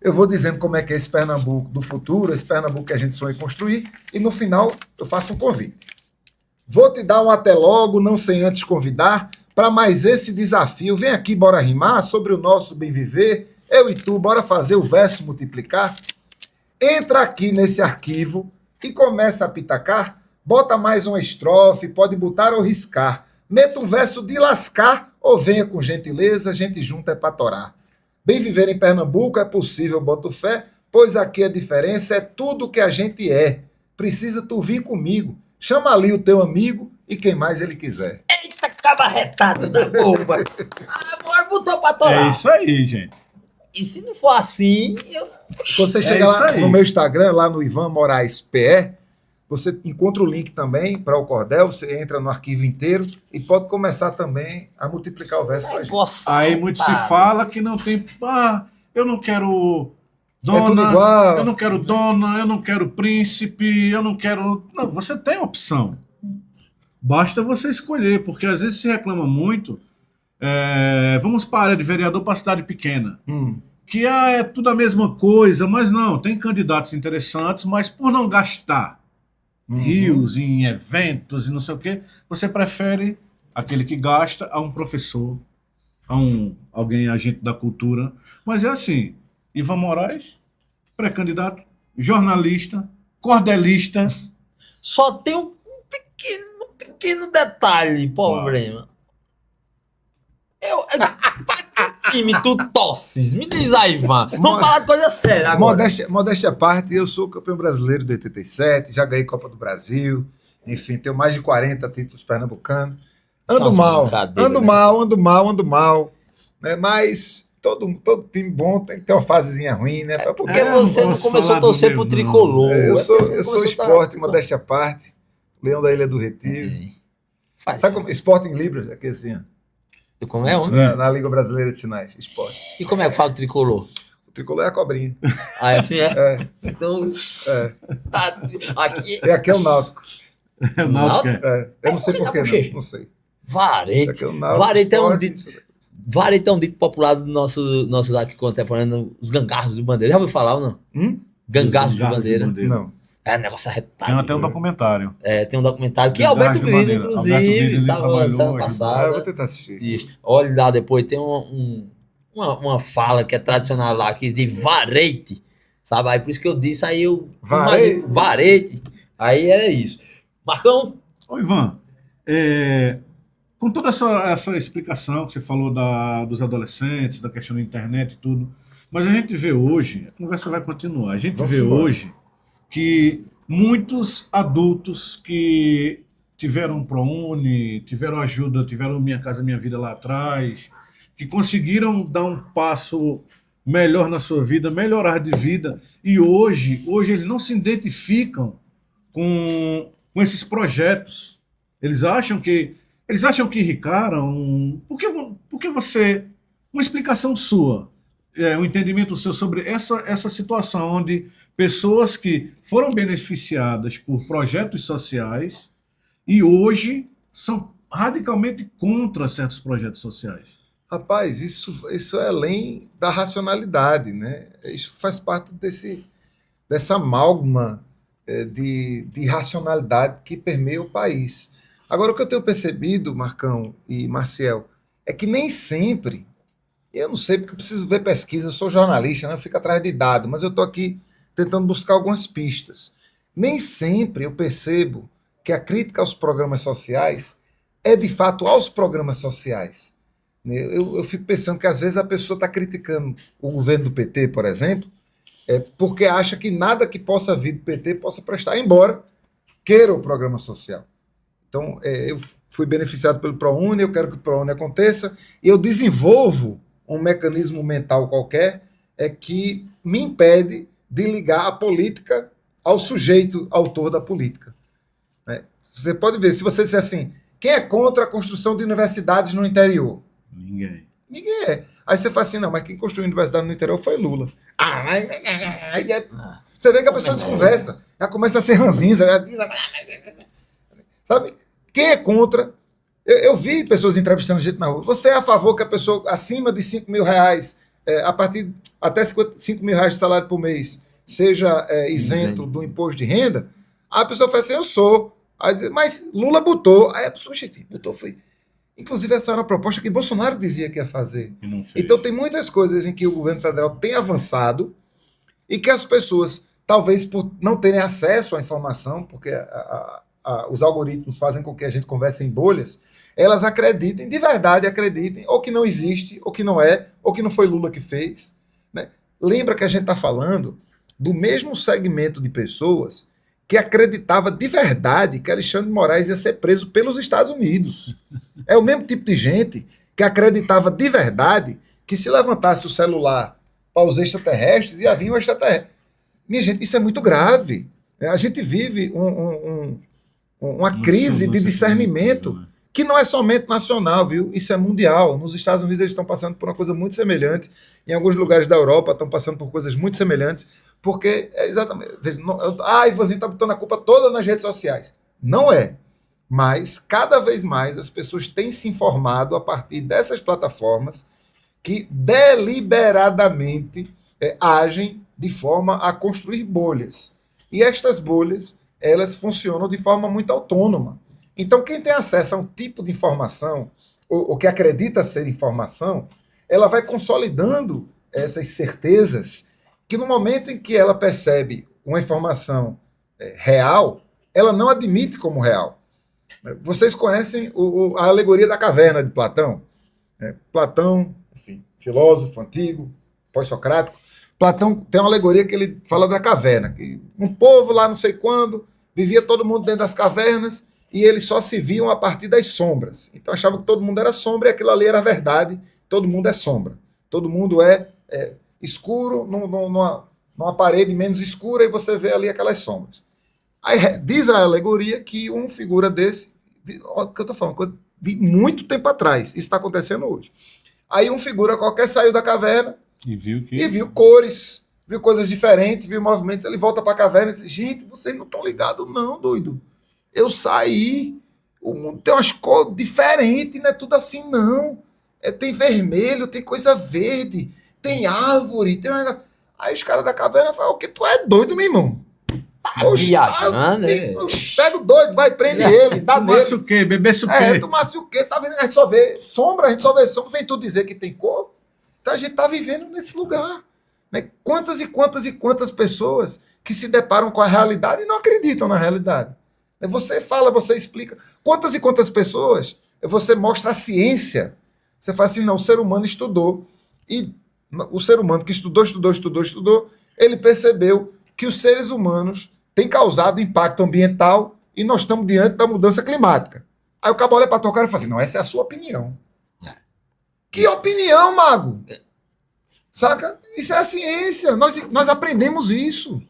Speaker 6: eu vou dizendo como é que é esse Pernambuco do futuro, esse Pernambuco que a gente sonha em construir, e no final eu faço um convite. Vou te dar um até logo, não sem antes convidar, para mais esse desafio. Vem aqui, bora rimar sobre o nosso bem viver. Eu e tu, bora fazer o verso multiplicar. Entra aqui nesse arquivo e começa a pitacar. Bota mais uma estrofe, pode botar ou riscar. Meta um verso de lascar ou venha com gentileza, gente junta é pra torar. Bem viver em Pernambuco é possível, boto fé, pois aqui a diferença é tudo que a gente é. Precisa tu vir comigo. Chama ali o teu amigo e quem mais ele quiser.
Speaker 4: Eita, caba retada da bomba. Agora botou pra torar.
Speaker 5: É isso aí, gente.
Speaker 4: E se não for assim, eu...
Speaker 6: Quando você chega lá no meu Instagram, lá no Ivan Moraes PE, você encontra o link também para o cordel, você entra no arquivo inteiro e pode começar também a multiplicar o verso com a gente.
Speaker 5: Aí muito se fala que não tem... eu não quero...
Speaker 6: É tudo
Speaker 5: Dona,
Speaker 6: igual.
Speaker 5: eu não quero dona, eu não quero príncipe, eu não quero... Não, você tem opção. Basta você escolher, porque às vezes se reclama muito. Vamos para a área de vereador para a cidade pequena. Que é tudo a mesma coisa, mas não, tem candidatos interessantes, mas por não gastar rios em eventos e não sei o quê, você prefere aquele que gasta a um professor, a alguém agente da cultura. Mas é assim... Ivan Moraes, pré-candidato, jornalista, cordelista.
Speaker 4: Só tem um pequeno detalhe, problema. Time, tu tosses. Me diz aí, Ivan. Vamos falar de coisa séria agora.
Speaker 6: Modéstia à parte, eu sou campeão brasileiro de 87, já ganhei Copa do Brasil, enfim, tenho mais de 40 títulos pernambucanos. Ando mal, né? Mas... Todo time bom tem que ter uma fasezinha ruim, né?
Speaker 4: Porque você não começou a torcer pro tricolor.
Speaker 6: Eu sou esporte, modéstia à parte. Leão da Ilha do Retiro. Sabe como? Sporting Libras, aqui assim.
Speaker 4: Como é?
Speaker 6: Na Liga Brasileira de Sinais. Esporte.
Speaker 4: E como é que fala o tricolor?
Speaker 6: O tricolor é a cobrinha.
Speaker 4: Ah, é assim, é?
Speaker 6: É.
Speaker 4: Então. Tá,
Speaker 6: aqui é o Náutico.
Speaker 5: É o Náutico.
Speaker 6: Eu não sei porquê, não sei.
Speaker 4: Varete. Varete é um dito. Varete é um dito popular do nossos aqui contemporâneos, os gangarros de bandeira. Já ouviu falar ou não? Gangarros de bandeira.
Speaker 6: Não.
Speaker 4: É negócio arretado.
Speaker 5: Tem até um documentário.
Speaker 4: Tem um documentário que Alberto Brito, inclusive, estava semana passada.
Speaker 6: Eu vou tentar assistir.
Speaker 4: E olha lá depois, tem uma fala que é tradicional lá, que de varete, sabe? Aí por isso que eu disse, aí eu... Varete. Aí era isso. Marcão?
Speaker 5: Ô, Ivan, com toda essa explicação que você falou dos adolescentes, da questão da internet e tudo, mas a gente vê hoje, a conversa vai continuar, a gente vê hoje que muitos adultos que tiveram ProUni, tiveram ajuda, tiveram Minha Casa Minha Vida lá atrás, que conseguiram dar um passo melhor na sua vida, melhorar de vida, e hoje eles não se identificam com esses projetos. Eles acham que enricaram. Por que você... Uma explicação sua, um entendimento seu sobre essa situação onde pessoas que foram beneficiadas por projetos sociais e hoje são radicalmente contra certos projetos sociais.
Speaker 6: Rapaz, isso é além da racionalidade, né? Isso faz parte dessa amálgama de racionalidade que permeia o país. Agora, o que eu tenho percebido, Marcão e Marcial, é que nem sempre, eu não sei porque eu preciso ver pesquisa, eu sou jornalista, né? Eu fico atrás de dados, mas eu estou aqui tentando buscar algumas pistas. Nem sempre eu percebo que a crítica aos programas sociais é de fato aos programas sociais. Eu fico pensando que às vezes a pessoa está criticando o governo do PT, por exemplo, porque acha que nada que possa vir do PT possa prestar, embora queira o programa social. Então, eu fui beneficiado pelo ProUni, eu quero que o ProUni aconteça, e eu desenvolvo um mecanismo mental qualquer que me impede de ligar a política ao sujeito autor da política. Você pode ver, se você disser assim, quem é contra a construção de universidades no interior?
Speaker 5: Ninguém.
Speaker 6: Ninguém é. Aí você fala assim, não, mas quem construiu a universidade no interior foi Lula. Você vê que a pessoa desconversa, ela começa a ser ranzinza, ela diz, sabe? Quem é contra? Eu vi pessoas entrevistando gente na rua. Você é a favor que a pessoa acima de 5 mil reais, até 5 mil reais de salário por mês, seja isento do imposto de renda? Aí a pessoa fala assim, eu sou. Aí diz, mas Lula botou. Aí a pessoa, botou, foi. Inclusive, essa era uma proposta que Bolsonaro dizia que ia fazer.
Speaker 5: E não fez.
Speaker 6: Então, tem muitas coisas em que o governo federal tem avançado e que as pessoas, talvez por não terem acesso à informação, porque os algoritmos fazem com que a gente converse em bolhas, elas acreditem, de verdade acreditem, ou que não existe, ou que não é, ou que não foi Lula que fez. Né? Lembra que a gente está falando do mesmo segmento de pessoas que acreditava de verdade que Alexandre de Moraes ia ser preso pelos Estados Unidos. É o mesmo tipo de gente que acreditava de verdade que se levantasse o celular para os extraterrestres, ia vir um extraterrestre. Minha gente, isso é muito grave. A gente vive uma crise de discernimento que não é somente nacional, viu? Isso é mundial. Nos Estados Unidos eles estão passando por uma coisa muito semelhante. Em alguns lugares da Europa estão passando por coisas muito semelhantes. Porque é exatamente. Ivanzinho está botando a culpa toda nas redes sociais. Não é. Mas, cada vez mais, as pessoas têm se informado a partir dessas plataformas que deliberadamente agem de forma a construir bolhas. E estas bolhas, elas funcionam de forma muito autônoma. Então, quem tem acesso a um tipo de informação, ou que acredita ser informação, ela vai consolidando essas certezas que no momento em que ela percebe uma informação real, ela não admite como real. Vocês conhecem a alegoria da caverna de Platão? Platão, enfim, filósofo antigo, pós-socrático. Platão tem uma alegoria que ele fala da caverna. Que um povo lá não sei quando, vivia todo mundo dentro das cavernas e eles só se viam a partir das sombras. Então achavam que todo mundo era sombra e aquilo ali era verdade. Todo mundo é sombra. Todo mundo é escuro numa parede menos escura e você vê ali aquelas sombras. Aí diz a alegoria que uma figura desse, o que eu estou falando, de muito tempo atrás, isso está acontecendo hoje. Aí uma figura qualquer saiu da caverna
Speaker 5: e
Speaker 6: viu cores, viu coisas diferentes, viu movimentos, ele volta para a caverna e diz, gente, vocês não estão ligados não, doido. Eu saí, o mundo tem umas cores diferentes, não é tudo assim não. Tem vermelho, tem coisa verde, tem árvore, tem um negócio. Aí os caras da caverna falam, o que tu é doido, meu irmão?
Speaker 4: Viajando,
Speaker 6: pega o doido, vai, prende ele, dá nele.
Speaker 5: Tomasse o quê? Bebesse o quê?
Speaker 6: Tomasse o quê? Tá vendo? A gente só vê sombra, vem tu dizer que tem cor. Então a gente tá vivendo nesse lugar. Né? Quantas e quantas e quantas pessoas que se deparam com a realidade e não acreditam na realidade. Você fala, você explica. Quantas e quantas pessoas você mostra a ciência. Você fala assim, não, o ser humano estudou. E o ser humano que estudou, ele percebeu que os seres humanos têm causado impacto ambiental e nós estamos diante da mudança climática. Aí o cabo olha para tua cara e fala assim, não, essa é a sua opinião. Que opinião, mago? Saca? Isso é a ciência. Nós aprendemos isso.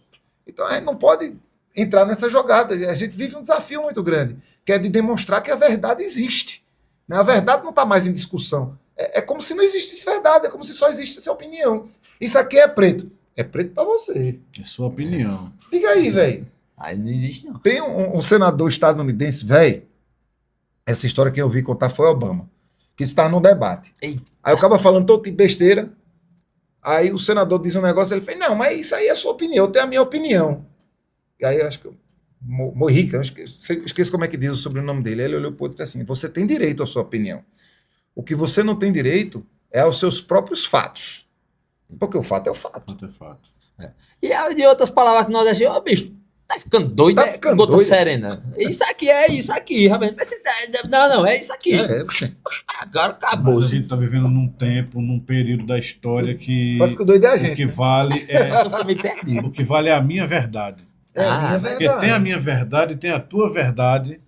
Speaker 6: Então a gente não pode entrar nessa jogada. A gente vive um desafio muito grande, que é de demonstrar que a verdade existe. A verdade não está mais em discussão. É como se não existisse verdade, é como se só existisse opinião. Isso aqui é preto. É preto para você.
Speaker 5: É sua opinião.
Speaker 6: Diga aí, velho.
Speaker 4: Aí não existe, não.
Speaker 6: Tem um senador estadunidense, velho. Essa história que eu vi contar foi Obama. Que está no debate.
Speaker 4: Eita.
Speaker 6: Aí o cara falando todo tipo de besteira. Aí o senador diz um negócio, ele fala, não, mas isso aí é sua opinião, eu tenho a minha opinião. E aí eu acho que Mojica, eu esqueço como é que diz o sobrenome dele. Ele olhou para o outro e disse assim: você tem direito à sua opinião. O que você não tem direito é aos seus próprios fatos. Porque o fato é o fato.
Speaker 5: Fato é fato.
Speaker 4: E de outras palavras que nós achamos, ô bicho, tá ficando doido,
Speaker 6: Tá
Speaker 4: né?
Speaker 6: ficando
Speaker 4: Gota
Speaker 6: doido.
Speaker 4: serena. Isso aqui é isso aqui, rapaz. Não, é isso aqui.
Speaker 6: Oxê.
Speaker 4: Agora acabou.
Speaker 5: Mas a gente está vivendo num tempo, num período da história que
Speaker 6: Parece que o doido é a
Speaker 5: o
Speaker 6: gente.
Speaker 5: que vale é
Speaker 4: Eu tô meio perdido.
Speaker 5: o que vale é a minha verdade.
Speaker 6: É a minha
Speaker 5: Porque
Speaker 6: verdade.
Speaker 5: tem a minha verdade, tem a tua verdade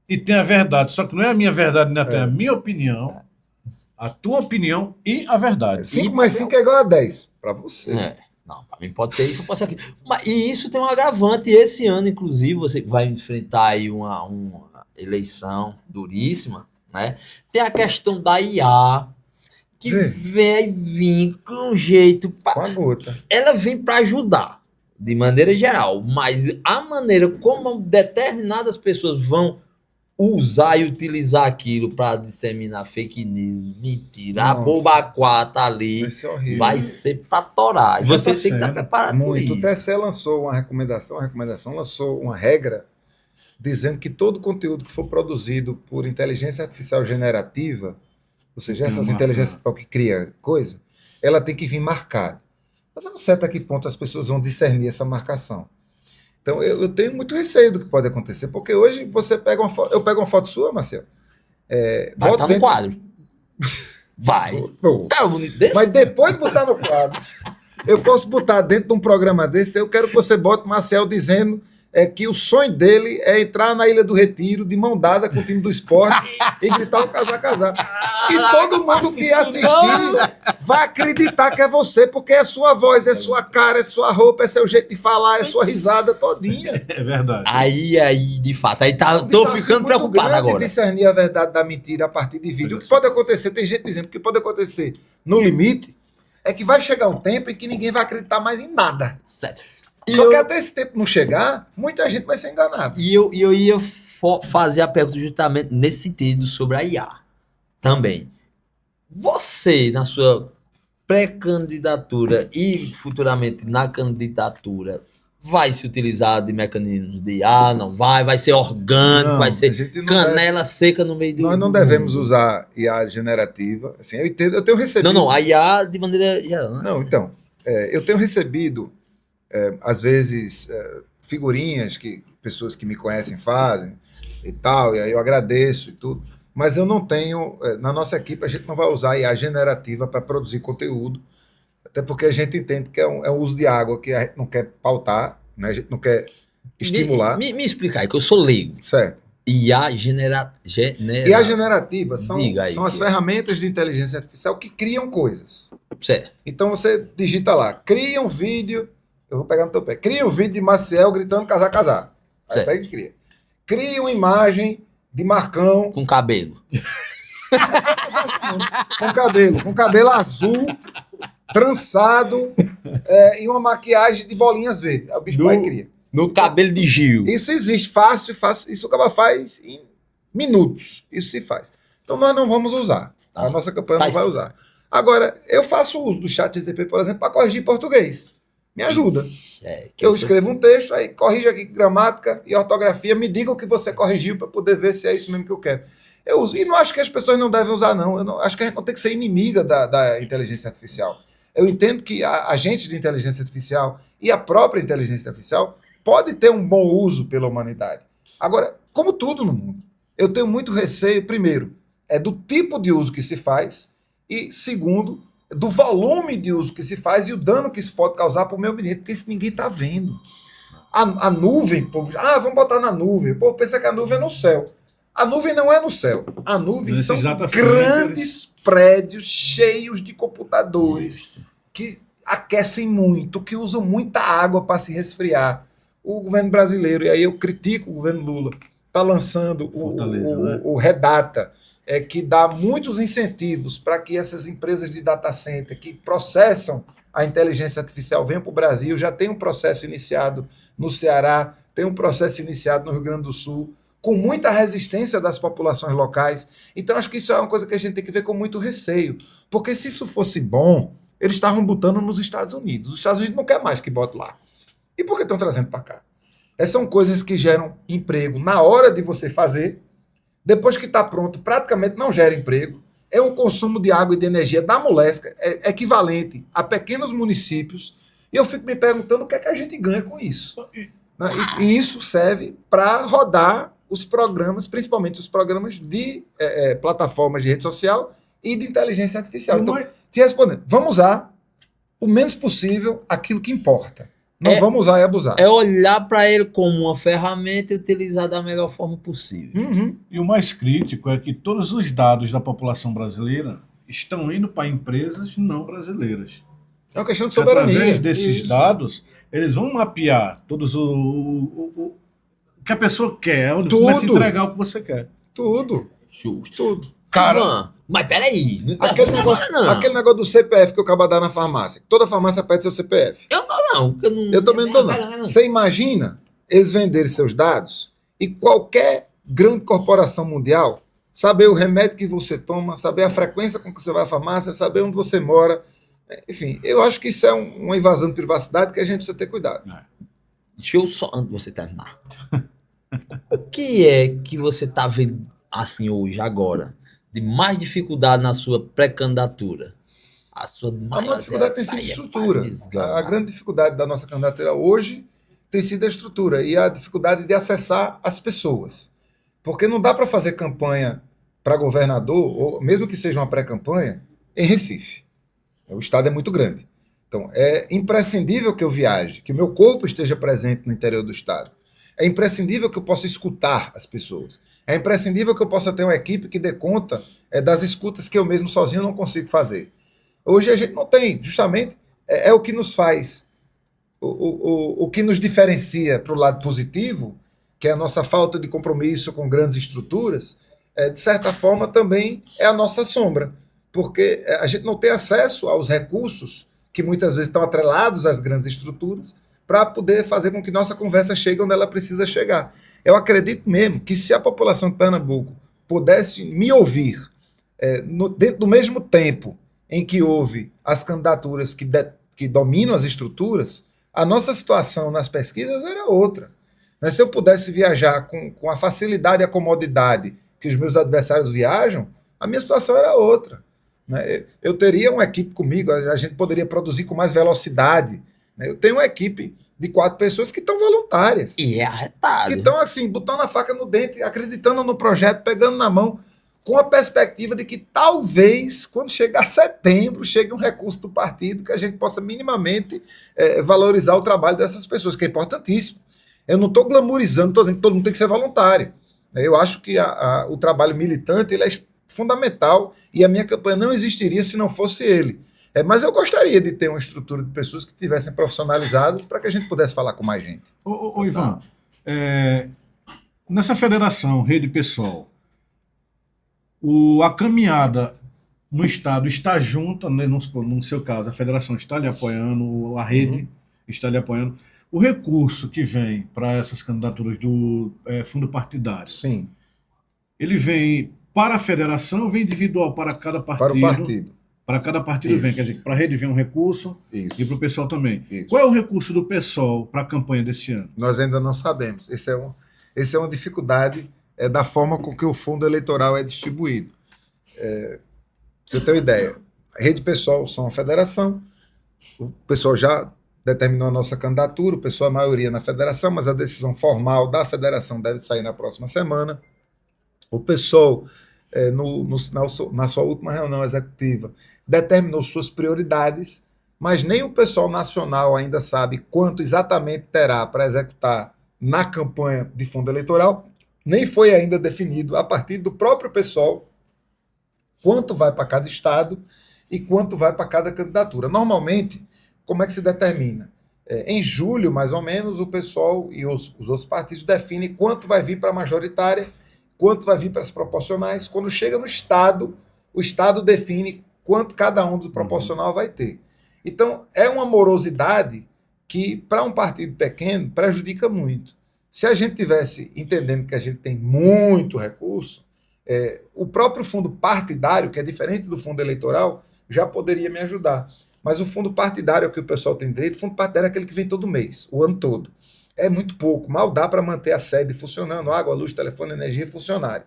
Speaker 5: e tem a verdade. Só que não é a minha verdade, né? Tem a minha opinião, a tua opinião e a verdade.
Speaker 6: 5 mais 5 é igual a 10. Para você.
Speaker 4: É. Não, pra mim pode ser isso, pode ser aquilo. E isso tem um agravante. Esse ano, inclusive, você vai enfrentar aí uma eleição duríssima, né? Tem a questão da IA, que
Speaker 6: Sim.
Speaker 4: vai vir com um jeito...
Speaker 6: Com a gota.
Speaker 4: Ela vem para ajudar, de maneira geral, mas a maneira como determinadas pessoas vão usar e utilizar aquilo para disseminar fake news, mentira, a
Speaker 6: Nossa.
Speaker 4: bobaquata ali,
Speaker 6: Vai ser horrível.
Speaker 4: vai ser pra torar. E
Speaker 5: Já
Speaker 4: você
Speaker 5: tá
Speaker 4: tem que estar
Speaker 5: sendo.
Speaker 4: preparado
Speaker 6: Muito.
Speaker 4: por
Speaker 6: O
Speaker 4: isso.
Speaker 6: TSE lançou uma recomendação, lançou uma regra dizendo que todo conteúdo que for produzido por inteligência artificial generativa, ou seja,
Speaker 5: Tem
Speaker 6: essas
Speaker 5: uma
Speaker 6: inteligências
Speaker 5: marca.
Speaker 6: artificiais que cria coisa, ela tem que vir marcada. Mas eu não sei até que ponto as pessoas vão discernir essa marcação. Então eu tenho muito receio do que pode acontecer, porque hoje você pega uma foto, eu pego uma foto sua, Marcelo,
Speaker 4: Vai
Speaker 6: boto
Speaker 4: estar no
Speaker 6: dentro-
Speaker 4: quadro. Vai.
Speaker 6: Pô,
Speaker 4: Cara bonito desse?
Speaker 6: mas depois de botar no quadro, eu posso botar dentro de um programa desse, eu quero que você bote Marcel dizendo que o sonho dele é entrar na Ilha do Retiro de mão dada com o time do esporte e gritar o casar. E todo mundo que assistir vai acreditar que é você, porque é sua voz, é sua cara, é sua roupa, é seu jeito de falar, é sua risada todinha.
Speaker 5: É verdade.
Speaker 4: Aí, de fato, aí tá,
Speaker 6: Um
Speaker 4: tô
Speaker 6: desafio
Speaker 4: ficando
Speaker 6: muito
Speaker 4: preocupado
Speaker 6: grande
Speaker 4: agora.
Speaker 6: discernir a verdade da mentira a partir de vídeo. O que pode acontecer, tem gente dizendo que o que pode acontecer no limite é que vai chegar um tempo em que ninguém vai acreditar mais em nada.
Speaker 4: Certo.
Speaker 6: Só que até esse tempo não chegar, muita gente vai ser enganada.
Speaker 4: E eu ia fazer a pergunta justamente nesse sentido sobre a IA também. Você, na sua pré-candidatura e futuramente na candidatura, vai se utilizar de mecanismos de IA? Não vai? Vai ser orgânico?
Speaker 6: Não,
Speaker 4: vai
Speaker 6: a
Speaker 4: ser
Speaker 6: gente não
Speaker 4: canela seca no meio do...
Speaker 6: Nós não devemos usar IA generativa. Assim, eu entendo, eu tenho recebido.
Speaker 4: Não, a IA de maneira geral, né?
Speaker 6: Não, então, eu tenho recebido, às vezes, figurinhas que pessoas que me conhecem fazem e tal, e aí eu agradeço e tudo, mas eu não tenho, na nossa equipe, a gente não vai usar IA generativa para produzir conteúdo, até porque a gente entende que é um uso de água que a gente não quer pautar, né? A gente não quer estimular,
Speaker 4: Me explicar aí, que eu sou leigo.
Speaker 6: certo?
Speaker 4: IA
Speaker 6: IA generativa
Speaker 4: Diga aí,
Speaker 6: são as
Speaker 4: que-
Speaker 6: ferramentas de inteligência artificial que criam coisas.
Speaker 4: Certo.
Speaker 6: Então você digita lá, cria um vídeo, eu vou pegar no teu pé, cria um vídeo de Maciel gritando casar, casar. Aí
Speaker 4: Certo.
Speaker 6: pega e cria. Cria uma imagem de Marcão
Speaker 4: Com cabelo.
Speaker 6: com cabelo azul, trançado, e uma maquiagem de bolinhas verdes. Aí o bicho vai e cria.
Speaker 4: No cabelo de Gil.
Speaker 6: Isso existe, fácil, isso o cara faz em minutos. Isso se faz. Então nós não vamos usar. A nossa campanha não vai usar. Agora, eu faço uso do chat GTP, por exemplo, para corrigir português. Me ajuda.
Speaker 4: Que
Speaker 6: Eu escrevo um texto, aí corrige aqui gramática e ortografia, me diga o que você corrigiu para poder ver se é isso mesmo que eu quero. Eu uso. E não acho que as pessoas não devem usar, não. Eu não acho que a gente não tem que ser inimiga da inteligência artificial. Eu entendo que a agente de inteligência artificial e a própria inteligência artificial pode ter um bom uso pela humanidade. Agora, como tudo no mundo, eu tenho muito receio, primeiro, do tipo de uso que se faz e, segundo, do volume de uso que se faz e o dano que isso pode causar para o meio ambiente, porque isso ninguém está vendo. A nuvem, o povo, vamos botar na nuvem. O povo pensa que a nuvem é no céu. A nuvem não é no céu. A nuvem
Speaker 5: Esses
Speaker 6: são
Speaker 5: data
Speaker 6: grandes prédios cheios de computadores que aquecem muito, que usam muita água para se resfriar. O governo brasileiro, e aí eu critico o governo Lula, está lançando
Speaker 5: Fortaleza, né?
Speaker 6: o Redata, que dá muitos incentivos para que essas empresas de data center que processam a inteligência artificial venham para o Brasil. Já tem um processo iniciado no Ceará, tem um processo iniciado no Rio Grande do Sul, com muita resistência das populações locais. Então, acho que isso é uma coisa que a gente tem que ver com muito receio. Porque se isso fosse bom, eles estavam botando nos Estados Unidos. Os Estados Unidos não quer mais que bote lá. E por que estão trazendo para cá? São coisas que geram emprego na hora de você fazer, depois que está pronto, praticamente não gera emprego. É um consumo de água e de energia da moléstia equivalente a pequenos municípios. E eu fico me perguntando o que é que a gente ganha com isso. Né? E isso serve para rodar os programas, principalmente os programas de plataformas de rede social e de inteligência artificial. Então, te respondendo, vamos usar o menos possível aquilo que importa. Não vamos usar e abusar.
Speaker 4: É olhar para ele como uma ferramenta e utilizar da melhor forma possível.
Speaker 6: Uhum.
Speaker 5: E o mais crítico é que todos os dados da população brasileira estão indo para empresas não brasileiras.
Speaker 6: É uma questão de soberania.
Speaker 5: Através desses
Speaker 6: Isso.
Speaker 5: dados, eles vão mapear todos o que a pessoa quer, onde
Speaker 6: Tudo.
Speaker 5: começa a entregar o que você quer.
Speaker 6: Tudo.
Speaker 4: Justo.
Speaker 6: Tudo.
Speaker 5: Cara,
Speaker 4: Ivan, mas peraí. Não tá
Speaker 6: Aquele
Speaker 4: agora, não.
Speaker 6: negócio do CPF que eu acabo de dar na farmácia. Toda farmácia pede seu CPF.
Speaker 4: Não, porque eu não.
Speaker 6: Eu também não dou, não. Você imagina eles venderem seus dados e qualquer grande corporação mundial saber o remédio que você toma, saber a frequência com que você vai à farmácia, saber onde você mora. Enfim, eu acho que isso é uma invasão de privacidade que a gente precisa ter cuidado.
Speaker 4: Deixa eu só, antes de você terminar. O que é que você tá vendo assim hoje, agora, de mais dificuldade na sua pré-candidatura? A sua
Speaker 6: A
Speaker 4: maior
Speaker 6: maior dificuldade tem sido
Speaker 4: saia
Speaker 6: estrutura.
Speaker 4: pra desgamar.
Speaker 6: A grande dificuldade da nossa candidatura hoje tem sido a estrutura e a dificuldade de acessar as pessoas. Porque não dá para fazer campanha para governador, ou mesmo que seja uma pré-campanha, em Recife. O estado é muito grande. Então, é imprescindível que eu viaje, que o meu corpo esteja presente no interior do estado. É imprescindível que eu possa escutar as pessoas. É imprescindível que eu possa ter uma equipe que dê conta das escutas que eu mesmo sozinho não consigo fazer. Hoje a gente não tem, justamente, é o que nos faz, o que nos diferencia para o lado positivo, que é a nossa falta de compromisso com grandes estruturas, de certa forma também é a nossa sombra, porque a gente não tem acesso aos recursos que muitas vezes estão atrelados às grandes estruturas para poder fazer com que nossa conversa chegue onde ela precisa chegar. Eu acredito mesmo que se a população de Pernambuco pudesse me ouvir dentro do mesmo tempo em que houve as candidaturas que dominam as estruturas, a nossa situação nas pesquisas era outra. Se eu pudesse viajar com a facilidade e a comodidade que os meus adversários viajam, a minha situação era outra. Eu teria uma equipe comigo, a gente poderia produzir com mais velocidade. Eu tenho uma equipe de 4 pessoas que estão voluntárias.
Speaker 4: E é arretado.
Speaker 6: Que estão assim, botando a faca no dente, acreditando no projeto, pegando na mão, com a perspectiva de que talvez, quando chegar setembro, chegue um recurso do partido que a gente possa minimamente valorizar o trabalho dessas pessoas, que é importantíssimo. Eu não estou glamorizando, estou dizendo que todo mundo tem que ser voluntário. Eu acho que o trabalho militante ele é fundamental e a minha campanha não existiria se não fosse ele. Mas eu gostaria de ter uma estrutura de pessoas que estivessem profissionalizadas para que a gente pudesse falar com mais gente.
Speaker 5: Ô Ivan, nessa federação, Rede Pessoal, a caminhada no Estado está junta, né, no seu caso, a federação está lhe apoiando, a rede está lhe apoiando. O recurso que vem para essas candidaturas do fundo partidário,
Speaker 6: sim,
Speaker 5: ele vem para a federação ou vem individual para cada partido?
Speaker 6: Para o partido.
Speaker 5: Para cada partido vem, quer dizer, para a rede vem um recurso e para o pessoal também.
Speaker 6: Isso.
Speaker 5: Qual é o recurso do pessoal para a campanha desse ano?
Speaker 6: Nós ainda não sabemos. Essa é uma dificuldade da forma com que o fundo eleitoral é distribuído. Pra você ter uma ideia, a Rede Pessoal são uma federação, o pessoal já determinou a nossa candidatura, o pessoal é a maioria na federação, mas a decisão formal da federação deve sair na próxima semana. O pessoal, na sua última reunião executiva, determinou suas prioridades, mas nem o pessoal nacional ainda sabe quanto exatamente terá para executar na campanha de fundo eleitoral, nem foi ainda definido a partir do próprio pessoal quanto vai para cada estado e quanto vai para cada candidatura. Normalmente, como é que se determina? Em julho, mais ou menos, o pessoal e os outros partidos definem quanto vai vir para a majoritária, quanto vai vir para as proporcionais. Quando chega no estado, o estado define quanto cada um do proporcional vai ter. Então, é uma morosidade que, para um partido pequeno, prejudica muito. Se a gente tivesse entendendo que a gente tem muito recurso, o próprio fundo partidário, que é diferente do fundo eleitoral, já poderia me ajudar. Mas o fundo partidário é o que o pessoal tem direito, o fundo partidário é aquele que vem todo mês, o ano todo. É muito pouco, mal dá para manter a sede funcionando, água, luz, telefone, energia e funcionário.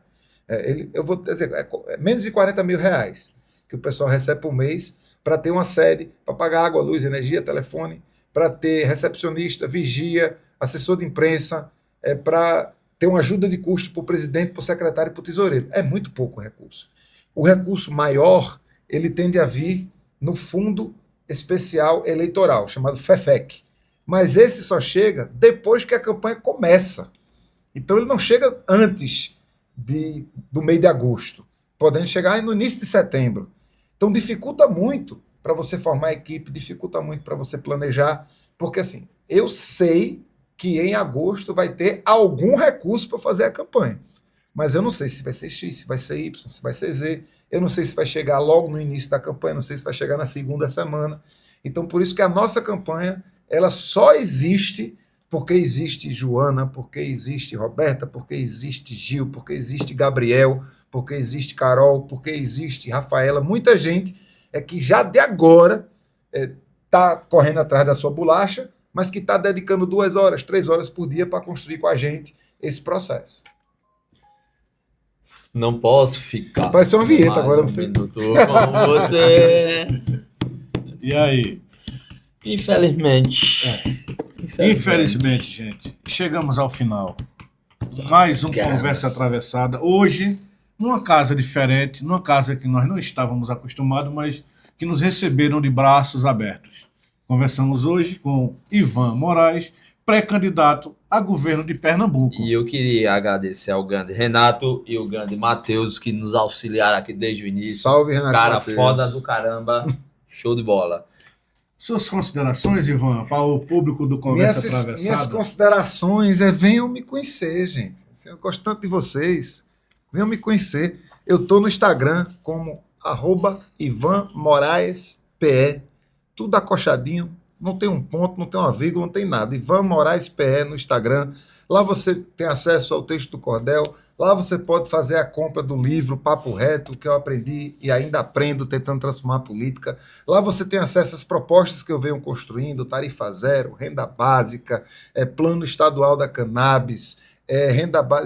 Speaker 6: Eu vou dizer, é menos de R$ 40.000 que o pessoal recebe por mês para ter uma sede, para pagar água, luz, energia, telefone, para ter recepcionista, vigia, assessor de imprensa, para ter uma ajuda de custo para o presidente, para o secretário e para o tesoureiro. É muito pouco recurso. O recurso maior, ele tende a vir no Fundo Especial Eleitoral, chamado FEFEC. Mas esse só chega depois que a campanha começa. Então ele não chega antes do mês de agosto, podendo chegar no início de setembro. Então dificulta muito para você formar a equipe, dificulta muito para você planejar, porque assim, eu sei que em agosto vai ter algum recurso para fazer a campanha, mas eu não sei se vai ser X, se vai ser Y, se vai ser Z, eu não sei se vai chegar logo no início da campanha, não sei se vai chegar na segunda semana. Então por isso que a nossa campanha, ela só existe porque existe Joana, porque existe Roberta, porque existe Gil, porque existe Gabriel, porque existe Carol, porque existe Rafaela, muita gente que já de agora está correndo atrás da sua bolacha, mas que está dedicando 2 horas, 3 horas por dia para construir com a gente esse processo.
Speaker 4: Não posso ficar.
Speaker 6: Pareceu uma vinheta agora.
Speaker 4: Um minuto com você.
Speaker 5: E aí?
Speaker 4: Infelizmente.
Speaker 5: Infelizmente, gente, chegamos ao final. Mais um Conversa Atravessada. Hoje, numa casa diferente, numa casa que nós não estávamos acostumados, mas que nos receberam de braços abertos. Conversamos hoje com Ivan Moraes, pré-candidato a governo de Pernambuco.
Speaker 4: E eu queria agradecer ao grande Renato e o grande Matheus, que nos auxiliaram aqui desde o início.
Speaker 6: Salve, Renato.
Speaker 4: Cara
Speaker 6: Mateus.
Speaker 4: foda do caramba. Show de bola.
Speaker 5: Suas considerações, Ivan, para o público do Conversa Atravessada?
Speaker 6: Minhas considerações venham me conhecer, gente. Assim, eu gosto tanto de vocês. Venham me conhecer. Eu estou no Instagram como @IvanMoraesPE. Tudo acochadinho. Não tem um ponto, não tem uma vírgula, não tem nada. Ivan Moraes PE no Instagram. Lá você tem acesso ao texto do Cordel. Lá você pode fazer a compra do livro Papo Reto, que eu aprendi e ainda aprendo tentando transformar a política. Lá você tem acesso às propostas que eu venho construindo, tarifa zero, renda básica, plano estadual da cannabis,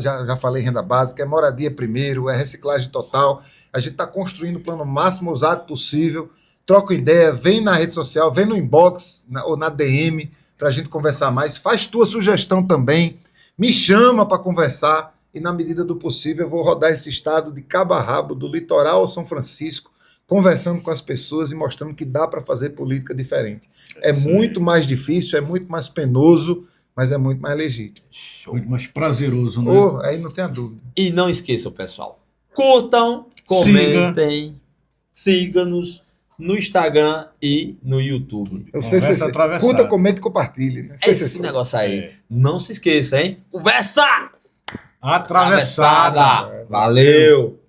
Speaker 6: já falei renda básica, moradia primeiro, reciclagem total. A gente está construindo o plano máximo usado possível. Troca ideia, vem na rede social, vem no inbox ou na DM para a gente conversar mais. Faz tua sugestão também, me chama para conversar e, na medida do possível, eu vou rodar esse estado de cabo a rabo, do litoral ao São Francisco, conversando com as pessoas e mostrando que dá para fazer política diferente. É muito mais difícil, é muito mais penoso, mas é muito mais legítimo.
Speaker 4: Show.
Speaker 5: Muito mais prazeroso, né?
Speaker 6: Aí não tenha dúvida.
Speaker 4: E não esqueçam, pessoal. Curtam, comentem, siga-nos no Instagram e no YouTube.
Speaker 6: Eu sei se curta, comente e compartilhe. Né?
Speaker 4: Esse negócio aí. Não se esqueça, hein? Conversa
Speaker 5: Atravessada.
Speaker 4: Valeu.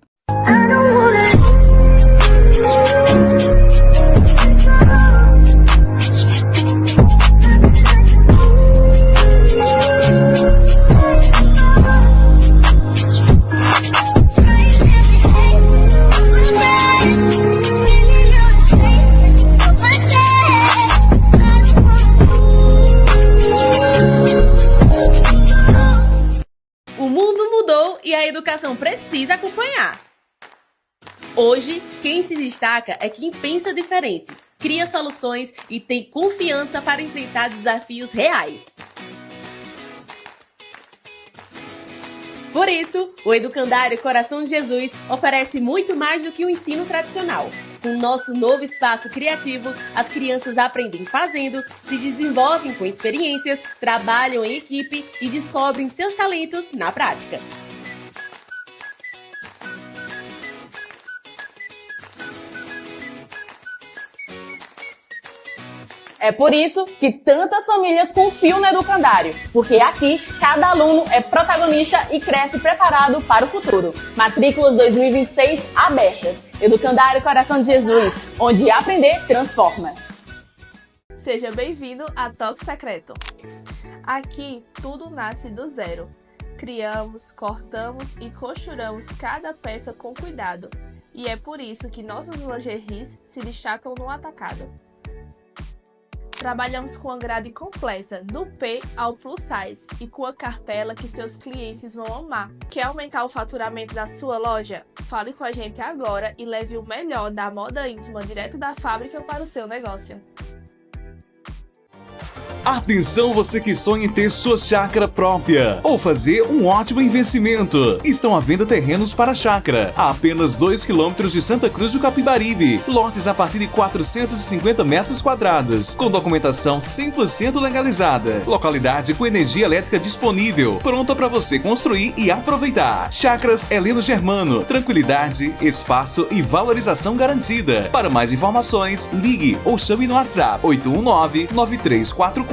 Speaker 1: E a educação precisa acompanhar. Hoje, quem se destaca é quem pensa diferente, cria soluções e tem confiança para enfrentar desafios reais. Por isso, o Educandário Coração de Jesus oferece muito mais do que o ensino tradicional. Com nosso novo espaço criativo, as crianças aprendem fazendo, se desenvolvem com experiências, trabalham em equipe e descobrem seus talentos na prática. É por isso que tantas famílias confiam no Educandário, porque aqui cada aluno é protagonista e cresce preparado para o futuro. Matrículas 2026 abertas. Educandário Coração de Jesus, onde aprender transforma.
Speaker 2: Seja bem-vindo a Toque Secreto. Aqui tudo nasce do zero. Criamos, cortamos e costuramos cada peça com cuidado. E é por isso que nossas lingeries se destacam no atacado. Trabalhamos com uma grade completa, do P ao Plus Size, e com a cartela que seus clientes vão amar. Quer aumentar o faturamento da sua loja? Fale com a gente agora e leve o melhor da moda íntima direto da fábrica para o seu negócio.
Speaker 3: Atenção, você que sonha em ter sua chácara própria ou fazer um ótimo investimento. Estão à venda terrenos para chácara, a apenas 2 km de Santa Cruz do Capibaribe. Lotes a partir de 450 metros quadrados, com documentação 100% legalizada. Localidade com energia elétrica disponível, pronta para você construir e aproveitar. Chácaras Heleno Germano, tranquilidade, espaço e valorização garantida. Para mais informações, ligue ou chame no WhatsApp 819-9344-7536.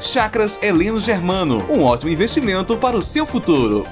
Speaker 3: Chácaras Heleno Germano, um ótimo investimento para o seu futuro.